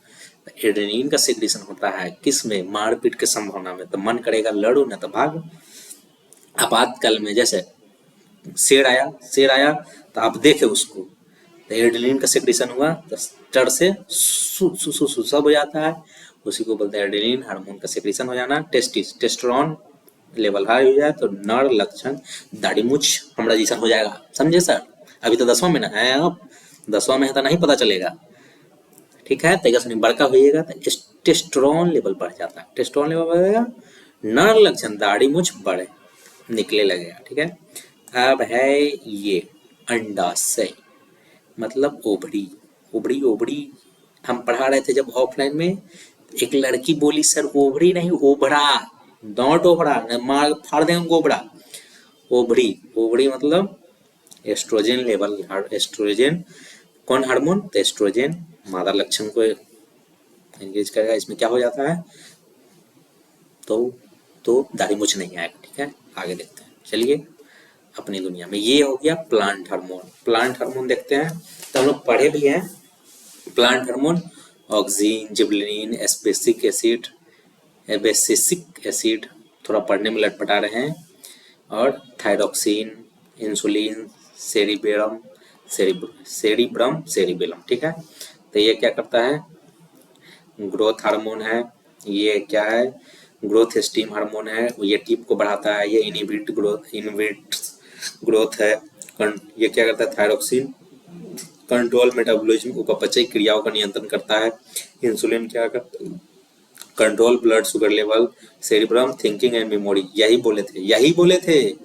एड्रेनलिन का सिक्रेशन होता है किस में, मारपीट के संभावना में, तो मन करेगा लड़ो ना तो भागो। आपातकाल में जैसे शेर आया तो आप देखे उसको, तो एड्रेनलिन का सिक्रेशन हुआ तो डर से सब हो जाता है, उसी को बोलते हैं एड्रेनलिन हार्मोन का सिक्रेशन हो जाना। टेस्टोस्टेरोन लेवल हाई हो जाए तो नर लक्षण दाढ़ी मूछ हमरा जैसा हो जाएगा। समझे सर, अभी तो 10वां में ना है, आप 10वां में है तो नहीं पता चलेगा। ठीक है, तेजस में बड़का होइएगा तो टेस्टोस्टेरोन लेवल बढ़ जाता है, टेस्टोस्टेरोन लेवल बढ़ेगा, नर लक्षण दाढ़ी मूछ बढ़े निकले लगेगा। ठीक है, अब है ये अंडाशय, मतलब ओवरी, ओवरी ओवरी हम पढ़ा रहे थे जब ऑफलाइन में, एक लड़की बोली सर ओवरी नहीं ओवरा, डॉट ओवरा मार फाड़ देंगे गोबरा। ओवरी, ओवरी मतलब एस्ट्रोजन लेवल, एस्ट्रोजन कौन हार्मोन, तो एस्ट्रोजन मादा लक्षण को एंगेज करेगा, इसमें क्या हो जाता है, तो दाढ़ी मूछ नहीं आएगा। ठीक है, आगे देखते हैं, चलिए अपनी दुनिया में। ये हो गया प्लांट हार्मोन। प्लांट हार्मोन देखते हैं, तो हम लोग पढ़े भी हैं plant hormone, auxin, gibberellin, abscisic acid, abscisic acid, थोड़ा पढ़ने में लटपटा रहे हैं, और थायरोक्सिन, इंसुलिन, सेरिब्रम, सेरिबेलम। ठीक है, तो ये क्या करता है, ग्रोथ हार्मोन है। ये क्या है, ग्रोथ स्टीम हार्मोन है, ये टिप को बढ़ाता है, ये इनहिबिट ग्रोथ है। ये क्या करता है, थायरोक्सिन कंट्रोल मेटाबॉलिज्म, उपापचय क्रियाओं का नियंत्रण करता है। इंसुलिन क्या करता है, control blood sugar level. Cerebrum thinking and memory, यही बोले थे।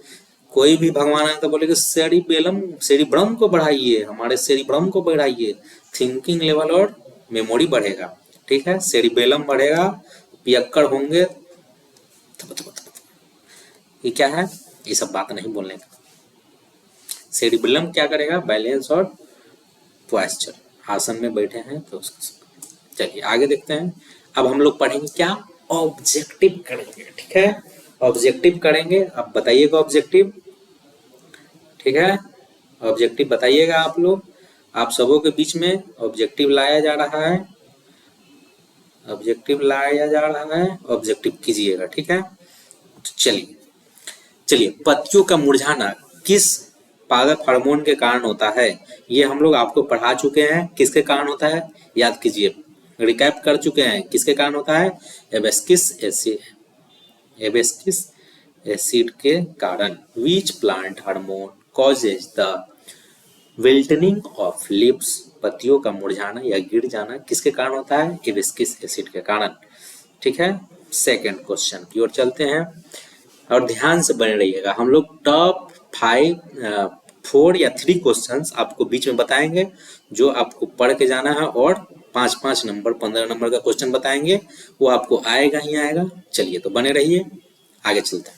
कोई भी भगवान आए तो बोले कि सेरिब्रम को बढ़ाइए, हमारे सेरिब्रम को बढ़ाइए, थिंकिंग लेवल और मेमोरी बढ़ेगा। ठीक है, सेरिबेलम बढ़ेगा, पियक्कड़ होंगे। ये क्या है, ये सब बात नहीं बोलने का। सेरिबेलम क्या करेगा, बैलेंस और पोस्चर, आसन में बैठे हैं तो उसको। चलिए आगे देखते हैं, अब हम लोग पढ़ेंगे क्या, ऑब्जेक्टिव करेंगे। ठीक है, ऑब्जेक्टिव करेंगे, अब बताइएगा ऑब्जेक्टिव। ठीक है, ऑब्जेक्टिव बताइएगा आप लोग, आप सबों के बीच में ऑब्जेक्टिव लाया जा रहा है, ऑब्जेक्टिव कीजिएगा। ठीक है, तो चलिए पत्तियों का मुरझाना किस पादप हार्मोन के कारण होता है, ये हम लोग आपको पढ़ा चुके हैं, किसके कारण होता है याद कीजिए, रिकैप कर चुके हैं, किसके कारण होता है, एबेस्किस एसिड के कारण। Which plant hormone causes the wilting of leaves, पत्तियों का मुरझाना या गिर जाना किसके कारण होता है, एबेस्किस एसिड के कारण। ठीक है, सेकंड क्वेश्चन की ओर चलते हैं, और ध्यान से बने रहिएगा, हम लोग टॉप 4 या 3 क्वेश्चंस आपको बीच में बताएंगे, जो आपको पढ़ के जाना है, और 5-5 नंबर 15 नंबर का क्वेश्चन बताएंगे, वो आपको आएगा ही आएगा। चलिए तो बने रहिए, आगे चलते हैं।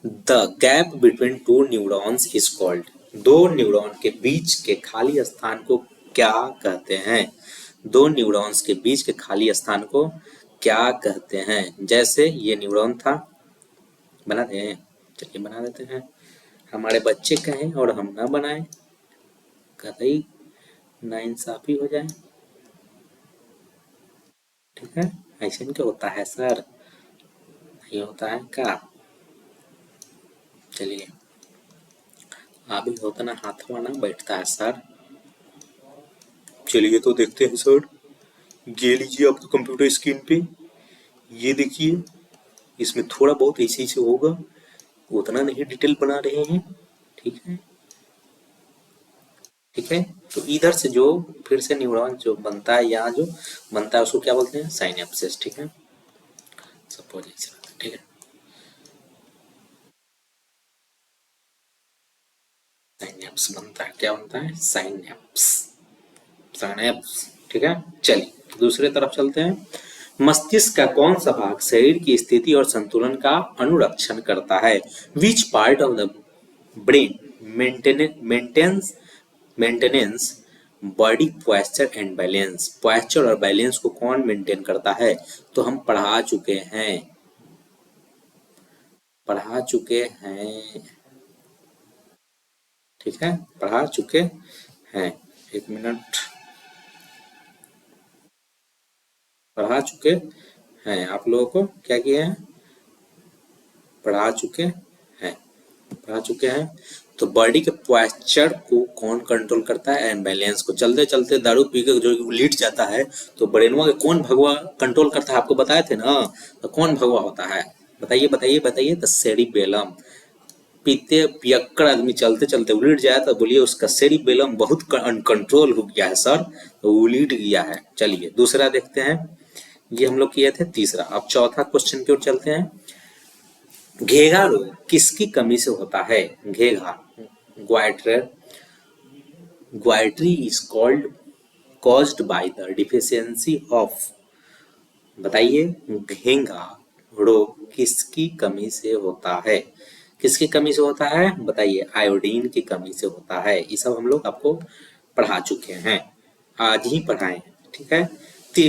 The gap between two neurons is called. दो न्यूरॉन के बीच के खाली स्थान को क्या कहते हैं? दो न्यूरॉन्स के बीच के खाली स्थान को क्या कहते हैं? जैसे ये न्यूरॉन था, बना दें, चलिए बना देते हैं। हमारे बच्चे कहें और हम ना बनाएं, कतई नाइंसाफी हो जाए। ठीक है, ऐसे नहीं क्या होता है सर, नहीं होता है क्या? चलिए, अभी होता ना हाथवा ना बैठता है सर। चलिए तो देखते हैं सर, ये लीजिए आपका कंप्यूटर स्क्रीन पे, ये देखिए, इसमें थोड़ा बहुत ऐसे ऐसे होगा, उतना नहीं डिटेल बना रहे हैं। ठीक है, ठीक है। तो इधर से जो फिर से न्यूरॉन जो बनता है, यहाँ जो बनता है उसको क्या बोलते हैं? साइनेप्सिस। ठीक है, सपोज ऐसे बनता है। ठीक है, साइनेप्स बनता है, क्या बनता है? Synapse, synapse. ठीक है, चलिए दूसरे तरफ चलते हैं। मस्तिष्क का कौन सा भाग शरीर की स्थिति और संतुलन का अनुरक्षण करता है? Which part of the brain maintenance maintenance body posture and balance. Posture और बैलेंस को कौन मेंटेन करता है? तो हम पढ़ा चुके हैं, पढ़ा चुके हैं। ठीक है, पढ़ा चुके हैं। एक मिनट, पढ़ा चुके हैं, आप लोगों को क्या किया है? पढ़ा चुके हैं, पढ़ा चुके हैं। तो बॉडी के पोस्चर को कौन कंट्रोल करता है? एंड बैलेंस को। चलते चलते दारू पी के जो लेट जाता है तो ब्रेनवा के कौन भगवा कंट्रोल करता है? आपको बताए थे ना, तो कौन भगवा होता है? बताइए बताइए बताइए। The cerebellum. पीते पियक्कड़ आदमी चलते चलते उलट जाए तो बोलिए उसका सेरिबेलम बहुत अनकंट्रोल हो गया है सर, तो उलट गया है। चलिए दूसरा देखते हैं, ये हम लोग किए थे तीसरा। अब चौथा क्वेश्चन की ओर चलते हैं। घेघा रोग किसकी कमी से होता है? घेघा, goitre is called caused by the deficiency of। बताइए, घेंघा रोग किसकी कमी से होता है? किसकी कमी से होता है? बताइए, आयोडीन की कमी से होता है। ये सब हम लोग आपको पढ़ा चुके हैं, आज ही पढ़ाए। ठीक है,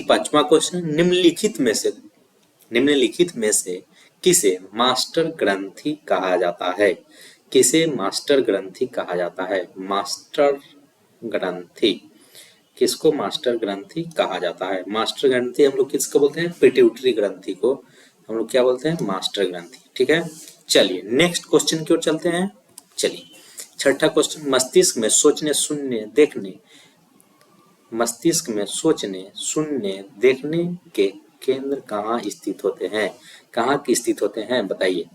पांचवा क्वेश्चन, निम्नलिखित में से किसे मास्टर ग्रंथि कहा जाता है? किसे मास्टर ग्रंथि कहा जाता है? मास्टर ग्रंथि, किसको मास्टर ग्रंथि कहा जाता है? मास्टर ग्रंथि हम लोग किसको बोलते हैं? पिट्यूटरी ग्रंथि को हम लोग क्या बोलते हैं? मास्टर ग्रंथि। ठीक है, चलिए नेक्स्ट क्वेश्चन की ओर चलते हैं। चलिए छठा क्वेश्चन, मस्तिष्क में सोचने सुनने देखने, मस्तिष्क में सोचने सुनने देखने के केंद्र कहाँ स्थित होते हैं? कहाँ की स्थित होते हैं? बताइए।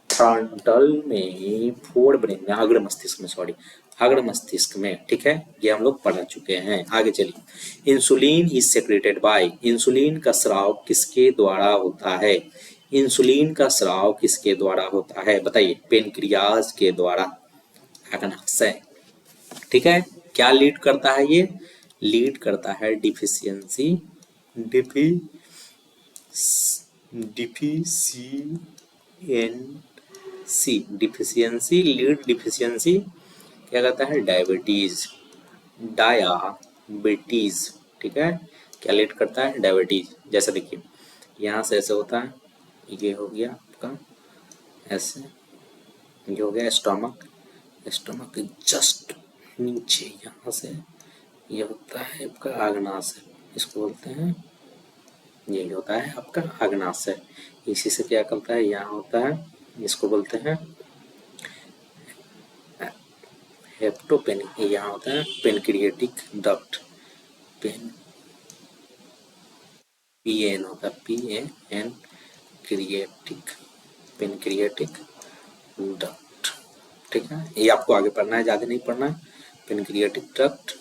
फ्रंटल में, फोर ब्रेन में, अग्र मस्तिष्क में, सॉरी अग्र मस्तिष्क में। ठीक है, ये हम लोग पढ़ चुके हैं। आगे चलिए, insulin is secreted bye. Insulin का स्राव किसके द्वारा होता है? इंसुलिन का स्राव किसके द्वारा होता है? बताइए। पेनक्रियाज के द्वारा, अग्नाशय। ठीक है, क्या लीड करता है? ये लीड करता है डिफिशियंसी, डिफिशियंसी लीड डिफिशियंसी क्या कहता है? Diabetes, diabetes. ठीक है, क्या लीड करता है? डायबिटीज। जैसे देखिए, यहाँ से ऐसे होता है, ये हो गया आपका ऐसे, ये हो गया स्टोमक, स्टोमक के जस्ट नीचे यहाँ से ये होता है आपका अग्नाशय, इसको बोलते हैं, यही होता है आपका अग्नाशय। इसी से क्या करता है? यहाँ होता है, इसको बोलते हैं हेप्टोपेन, यहाँ होता है पेनक्रिएटिक डक्ट, पेन PAN होता है, PAN क्रिएटिक, पेनक्रिएटिक डक्ट। ठीक है, ये आपको आगे पढ़ना है, ज़्यादा नहीं पढ़ना है। Pancreatic duct.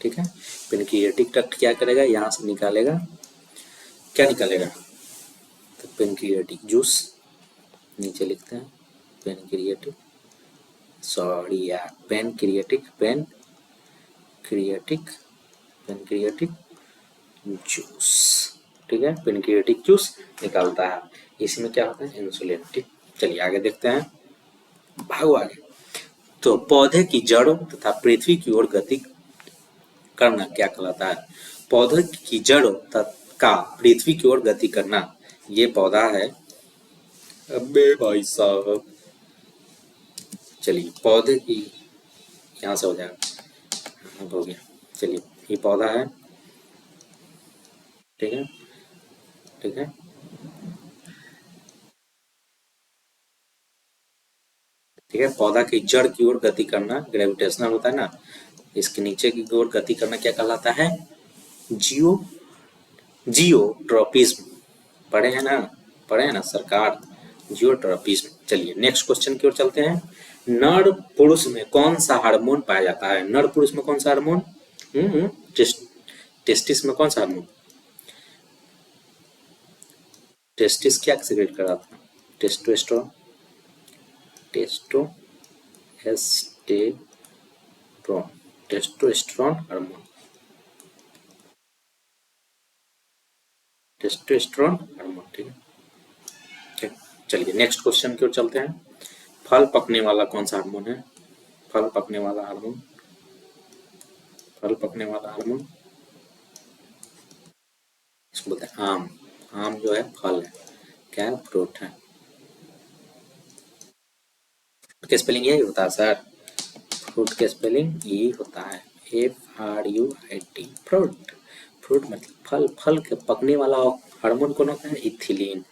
ठीक है, पेनक्रिएटिक डक्ट क्या करेगा? यहाँ से निकालेगा, क्या निकालेगा? तो पेनक्रिएटिक जूस, नीचे लिखते हैं पेनक्रिएटिक, सॉरी यार, पेनक्रिएटिक पेनक्रिएटिक जूस। ठीक है, पेनक्रिएटिक जूस निकालता है। इसमें क्या होता है? इंसुलिन। ठीक, चलिए आगे देखते हैं, भागो आगे। तो पौधे की जड़ों तथा पृथ्वी की ओर गति करना क्या कहलाता है? पौधे की जड़ों का पृथ्वी की ओर गति करना, ये पौधा है। अबे भाई साहब, चलिए पौधे की, यहाँ से हो जाएगा, हो गया। चलिए ये पौधा है, ठीक है, ठीक है, ठीक है। पौधा की जड़ की ओर गति करना ग्रेविटेशनल होता है ना, इसके नीचे की ओर गति करना क्या कहलाता है? जियो जियोट्रॉपिज्म। पढ़े हैं ना, पढ़े हैं ना सरकार, जियोट्रॉपिज्म। चलिए नेक्स्ट क्वेश्चन की ओर चलते हैं। नर पुरुष में कौन सा हार्मोन पाया जाता है? नर पुरुष में कौन सा हार्मोन? टेस्टिस में कौन सा हार्मोन? टेस्टिस क्या सेक्रेट कर रहा था? Testosterone, testosterone hormone, testosterone hormone, ठीक है, ठीक। चलिए नेक्स्ट क्वेश्चन की ओर चलते हैं। फल पकने वाला कौन सा हार्मोन है? फल पकने वाला हार्मोन, फल पकने वाला हार्मोन, इसको बोलते हैं आम। आम जो है फल है, क्या है? फ्रूट है। के स्पेलिंग यही होता है सर, फ्रूट के स्पेलिंग यही होता है, FRUIT, फ्रूट। फ्रूट मतलब फल। फल के पकने वाला हार्मोन कौन होता है? इथिलीन,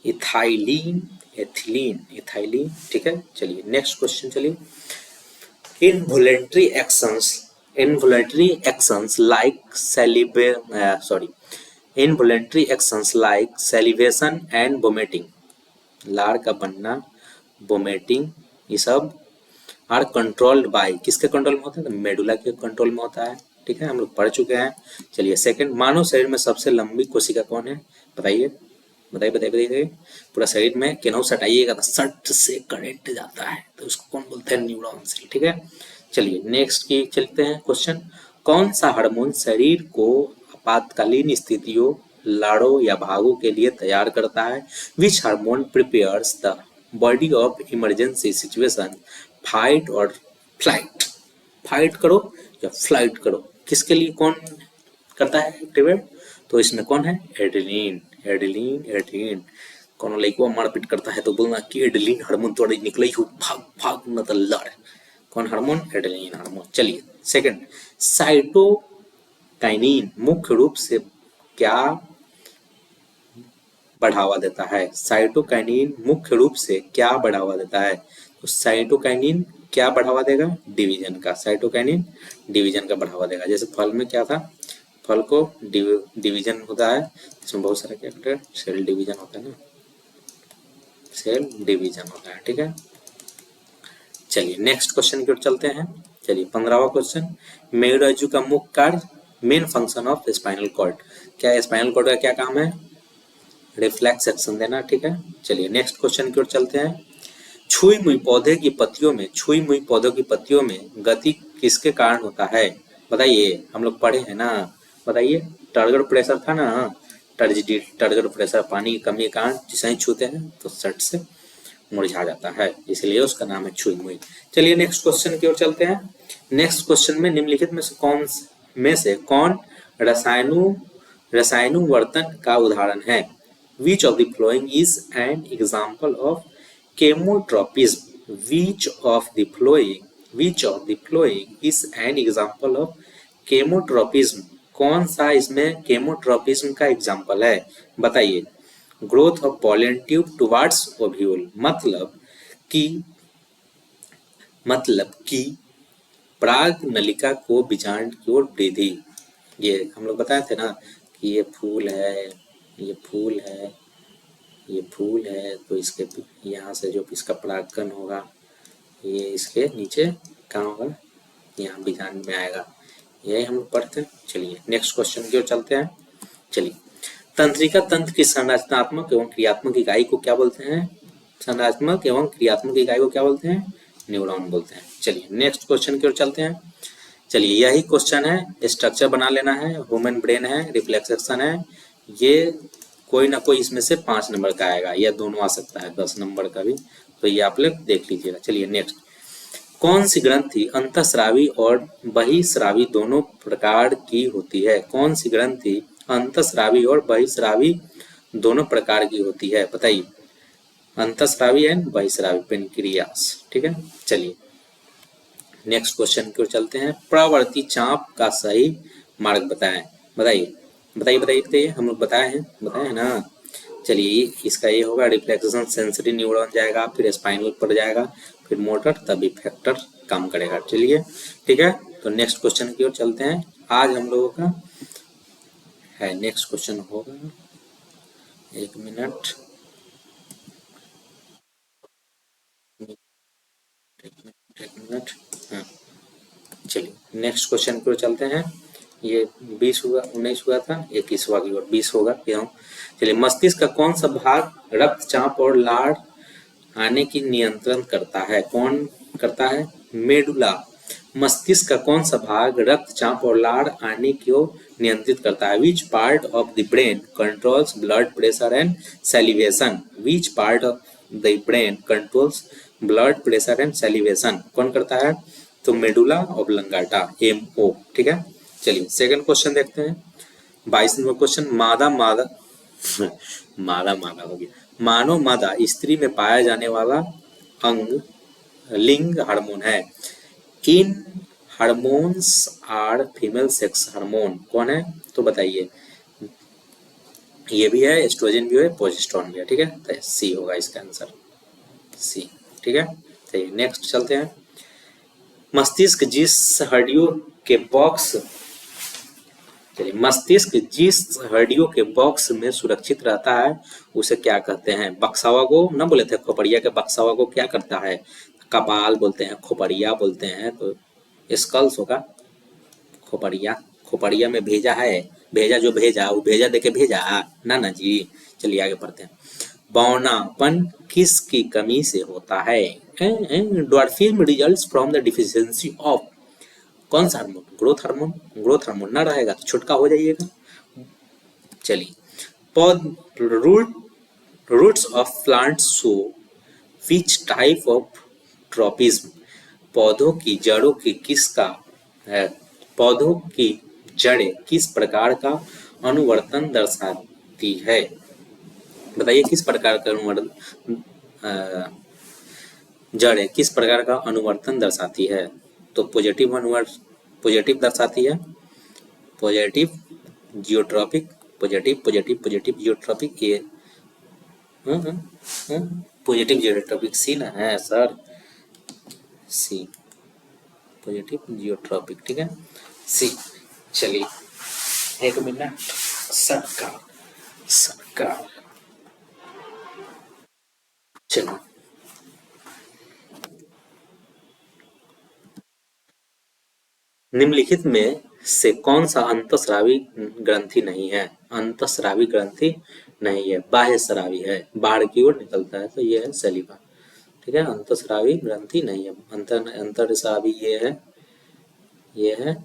इथाइलिन, एथिलीन, इथाइलिन, ठीक है। चलिए नेक्स्ट क्वेश्चन, चलिए। Involuntary actions like involuntary actions like celebration and vomiting, लार का बनना, वोमिटिंग, ये सब आर कंट्रोल्ड बाय, किसके कंट्रोल में होता है? तो मेडुला के कंट्रोल में होता है, ठीक है, हम लोग पढ़ चुके हैं। चलिए सेकंड, मानव शरीर में सबसे लंबी कोशिका कौन है? बताइए, बताइए, बताइए, बताइए। पूरा शरीर में केनौ सटाइएगा तो सट से करंट जाता है, तो उसको कौन बोलते हैं? न्यूरॉन सेल, ठीक है। चलिए नेक्स्ट की चलते हैं क्वेश्चन। कौन सा हार्मोन शरीर को आपातकालीन स्थितियों, लड़ो या भागो के लिए तैयार करता है? Which hormone prepares the body of emergency situation, fight और फ्लाइट, फाइट करो या फ्लाइट करो, किसके लिए कौन करता है एक्टिवेट? तो इसमें कौन है? Adrenaline, adrenaline, adrenaline. कौन लड़को मारपीट करता है तो बोलना कि एड्रेनलिन हार्मोन तोड़े निकले हो, भाग भाग न तो लड़। कौन हार्मोन? Adrenaline hormone. चलिए सेकंड, साइटोकाइनिन मुख्य रूप से क्या बढ़ावा देता है? साइटोकाइनिन मुख्य रूप से क्या बढ़ावा देता है? तो साइटोकाइनिन क्या बढ़ावा देगा? डिवीजन का। साइटोकाइनिन डिवीजन का बढ़ावा देगा। जैसे फल में क्या था? फल को डिवीजन होता है, इसमें बहुत सारा क्या होता है? सेल डिवीजन होता है ना, सेल डिवीजन होता है, ठीक है। चलिए नेक्स्ट क्वेश्चन की ओर चलते हैं। चलिए 15वां क्वेश्चन, मेरुरज्जु का मुख्य कार्य, main function of spinal cord, क्या स्पाइनल कॉर्ड का क्या काम है? रिफ्लेक्स एक्शन देना, ठीक है। चलिए नेक्स्ट क्वेश्चन की ओर चलते हैं। छुई मुई पौधे की पत्तियों में, छुई मुई पौधों की पत्तियों में गति किसके कारण होता है? बताइए, हम लोग पढ़े हैं ना, बताइए। टर्गर प्रेशर था ना, टर्गर प्रेशर, पानी की कमी के कारण जिसे ही छूते हैं तो सट से मुरझा जाता है, इसलिए उसका नाम है छुई मुई। चलिए नेक्स्ट क्वेश्चन की ओर चलते हैं। नेक्स्ट क्वेश्चन में निम्नलिखित में से कौन रसायनुवर्तन का उदाहरण है? Which of the following is an example of chemotropism? Which of the following is an example of chemotropism? कौन सा इसमें chemotropism का एग्जाम्पल है? बताइए। Growth of pollen tube towards ovule, मतलब कि पराग नलिका को बीजांड की ओर वृद्धि। ये हम लोग बताए थे ना कि ये फूल है, ये फूल है, ये फूल है, तो इसके यहाँ से जो इसका परागकण होगा ये इसके नीचे कहाँ होगा? यहाँ बीजांड में आएगा, यही हम लोग पढ़ते हैं। चलिए नेक्स्ट क्वेश्चन की ओर चलते हैं। चलिए, तंत्रिका तंत्र की संरचनात्मक एवं क्रियात्मक इकाई को क्या बोलते हैं? संरचनात्मक एवं क्रियात्मक इकाई को क्या बोलते हैं? न्यूरॉन बोलते हैं। चलिए नेक्स्ट क्वेश्चन की ओर चलते हैं। चलिए यही क्वेश्चन है, स्ट्रक्चर बना लेना है, ह्यूमन ब्रेन है, रिफ्लेक्स एक्शन है, ये कोई ना कोई इसमें से 5 नंबर का आएगा, या दोनों आ सकता है, 10 नंबर का भी। तो ये आप लोग देख लीजिएगा। चलिए नेक्स्ट, कौन सी ग्रंथि अंतःस्रावी और बहिःस्रावी दोनों प्रकार की होती है? कौन सी ग्रंथि अंतःस्रावी और बहिःस्रावी दोनों प्रकार की होती है, बताइए। अंतःस्रावी एंड बहिःस्रावी पेनक्रियास, ठीक है। चलिए नेक्स्ट क्वेश्चन की ओर चलते हैं। प्रवर्ती चाप का सही मार्ग बताएं, बताइए बताइए बताइए बताइए। हम लोग बताए हैं ना। चलिए इसका ये होगा, रिफ्लेक्शन सेंसरी न्यूरॉन जाएगा, फिर स्पाइनल पर जाएगा, फिर मोटर, तब इफेक्टर काम करेगा। चलिए ठीक है, तो नेक्स्ट क्वेश्चन की ओर चलते हैं। आज हम लोगों का है नेक्स्ट क्वेश्चन होगा, एक मिनट, एक मिनट, हाँ। चलिए नेक्स्ट क्वेश्चन की ओर चलते हैं। ये 20 हुआ, 19 हुआ था, 21वां की ओर 20 होगा क्यों। चलिए, मस्तिष्क का कौन सा भाग रक्तचाप और लार आने की नियंत्रण करता है? कौन करता है? मेडुला। मस्तिष्क का कौन सा भाग रक्तचाप और लार आने को नियंत्रित करता है? Which part of the brain controls blood pressure and salivation? Which part of the brain controls blood pressure and salivation? कौन करता है? तो मेडुला ऑब्लंगाटा, MO, ठीक है। चलिए सेकंड क्वेश्चन देखते हैं। 22 नंबर क्वेश्चन, मादा मादा मादा मादा हो गया, मानव मादा स्त्री में पाया जाने वाला अंग लिंग हार्मोन है। इन hormones are female sex hormone, कौन है? तो बताइए। ये भी है, एस्ट्रोजन भी है, प्रोजेस्टेरोन भी है, ठीक है। तो सी होगा इसका आंसर, सी, ठीक है। तो नेक्स्ट चलते हैं। मस्तिष्क जिस हड्डियों के बॉक्स चलिए, मस्तिष्क जिस हड्डियों के बॉक्स में सुरक्षित रहता है उसे क्या कहते हैं? बक्सावा को ना बोले थे, खोपड़िया के बक्सावा को क्या करता है? कपाल बोलते हैं, खोपड़िया बोलते हैं, तो स्कल्स होगा। खोपड़िया, खोपड़िया में भेजा है, भेजा जो भेजा वो भेजा देके भेजा ना ना जी। चलिए आगे पढ़ते हैं। बौनापन किसकी कमी से होता है? Dwarfism results from the deficiency of कौन सा hormone? Growth hormone. Growth hormone ना रहेगा तो छुटका हो जाइएगा। चलिए, पौध root roots of plants show which type of tropism? पौधों की जड़ों की किसका है? पौधों की जड़ें किस प्रकार का अनुवर्तन दर्शाती है? बताइए किस प्रकार का अनुवर्तन, जड़ें किस प्रकार का अनुवर्तन दर्शाती है? तो पॉजिटिव दर्शाती है, positive geotropic, positive positive positive geotropic, ये पॉजिटिव जियोट्रॉपिक सी ना है सर, सी, पॉजिटिव जियोट्रॉपिक, ठीक है, सी। चलिए एक मिनट, सरकार सरकार, चलिए निम्नलिखित में से कौन सा अंतःस्रावी ग्रंथि नहीं है? अंतःस्रावी ग्रंथि नहीं है, बाह्य स्रावी है, बाहर की ओर निकलता है, तो ये है सलीवा, ठीक है। अंतःस्रावी ग्रंथि नहीं है, अंतःस्रावी ये है, ये है,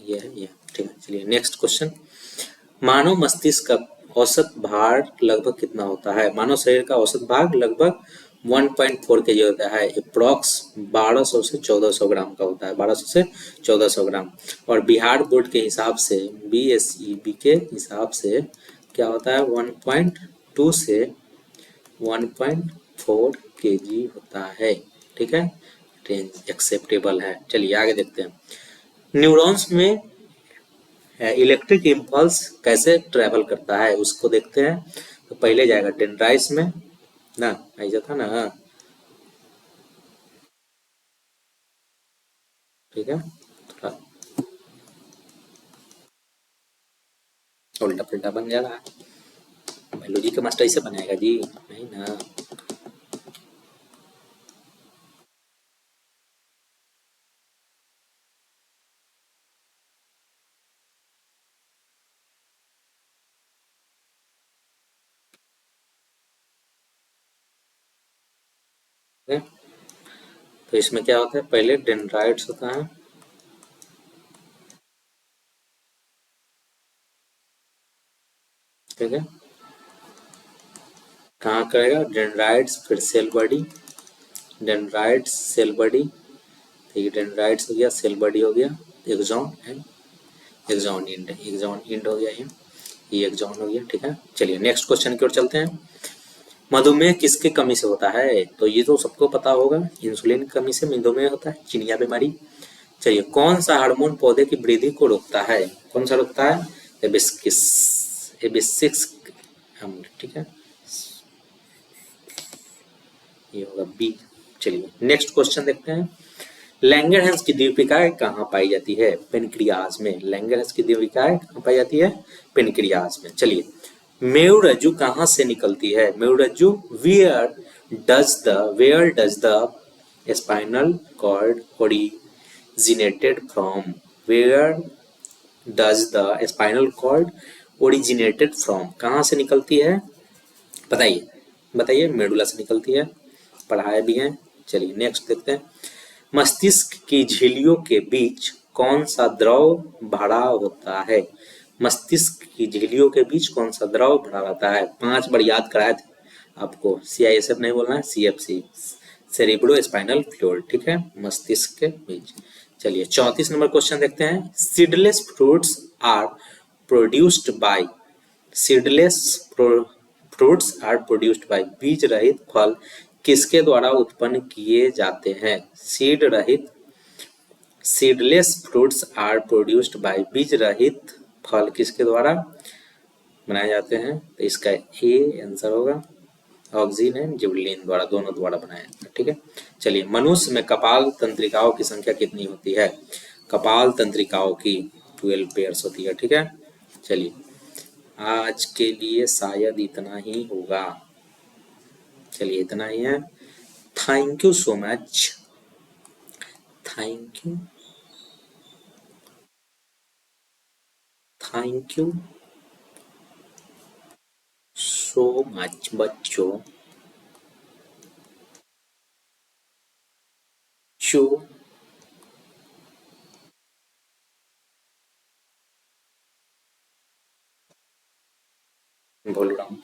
ये है, ये, ठीक है। चलिए नेक्स्ट क्वेश्चन। मानव मस्तिष्क का औसत भार लगभग कितना होता है? मानव शरीर का औसत भार लगभग 1.4 kg होता है, अप्रॉक्स 1200 से 1400 ग्राम का होता है, 1200 से 1400 ग्राम। और बिहार बोर्ड के हिसाब से, BSEB के हिसाब से क्या होता है? 1.2 से 1.4 kg होता है, ठीक है, रेंज एक्सेप्टेबल है। चलिए आगे देखते हैं। न्यूरॉन्स में इलेक्ट्रिक इम्पल्स कैसे ट्रेवल करता है उसको देखते हैं। तो पहले जाएगा डेंड्राइट्स में ना, ऐसा था ना, ठीक है, थोड़ा उल्टा पुल्टा बन जा रहा है। बायोलॉजी का मास्टर ऐसे बनाएगा जी, नहीं ना। ठीक है? तो इसमें क्या होता है? पहले डेंड्राइट्स होता है, ठीक है, कहाँ करेगा, डेंड्राइट्स, फिर cell body, dendrites cell body, ठीक है, डेंड्राइट्स हो गया, सेल बॉडी हो गया, axon and axon end, axon end हो गया ये एक्सॉन हो गया, ठीक है। चलिए नेक्स्ट क्वेश्चन की ओर चलते हैं। मधुमेह किसके कमी से होता है, तो ये तो सबको पता होगा, इंसुलिन की कमी से मधुमेह होता है, चिनिया बीमारी। चलिए कौन सा हार्मोन पौधे की वृद्धि को रोकता है, कौन सा रोकता है, एबिस्किस, एबिस्किस अम्ल, ठीक है, ये होगा बी। चलिए नेक्स्ट क्वेश्चन देखते हैं। लैंगरहैंस की द्वीपिकाएं कहाँ पाई जाती है, पेनक्रियाज में, लैंगरहैंस की द्वीपिकाएं कहाँ पाई जाती है, पेनक्रियाज में। चलिए मेरुरज्जु कहाँ से निकलती है, मेरुरज्जु, where does the spinal cord originated from, where does the spinal cord originated from, कहाँ से निकलती है, बताइए बताइए, मेडुला से निकलती है, पढ़ाए भी हैं। चलिए नेक्स्ट देखते हैं। मस्तिष्क की झिल्लियों के बीच कौन सा द्रव भरा होता है, मस्तिष्क की झिल्लियों के बीच कौन सा द्रव भरा रहता है, 5 बार याद कराए थे आपको, CISF नहीं बोलना है, CFC, सेरिब्रो स्पाइनल फ्लूइड, ठीक है, मस्तिष्क के बीच। चलिए 34 नंबर क्वेश्चन देखते हैं। Seedless fruits are produced by, seedless fruits are produced by, बीज रहित फल किसके द्वारा उत्पन्न किए जाते हैं, सीड रहित, seedless fruits are produced by, बीज रहित फल किसके द्वारा बनाए जाते हैं, तो इसका ए आंसर होगा, ऑक्सीन एंड जिबरेलिन द्वारा, दोनों द्वारा बनाया जाता है, ठीक है। चलिए मनुष्य में कपाल तंत्रिकाओं की संख्या कितनी होती है, कपाल तंत्रिकाओं की 12 पेयर्स होती है, ठीक है। चलिए आज के लिए शायद इतना ही होगा, चलिए इतना ही है। Thank you so much, thank you, thank you so much बच्चों, जो बोल रहा हूँ।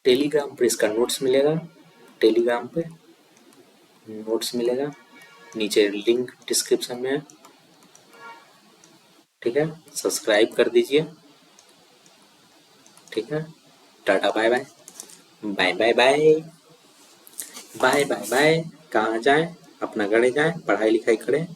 टेलीग्राम पर इसका नोट्स मिलेगा, टेलीग्राम पे नोट्स मिलेगा, नीचे लिंक डिस्क्रिप्शन में है, ठीक है, सब्सक्राइब कर दीजिए, ठीक है। Tata bye bye, bye bye bye, bye bye bye, कहाँ जाएं, अपना घरे जाएं, पढ़ाई लिखाई करें।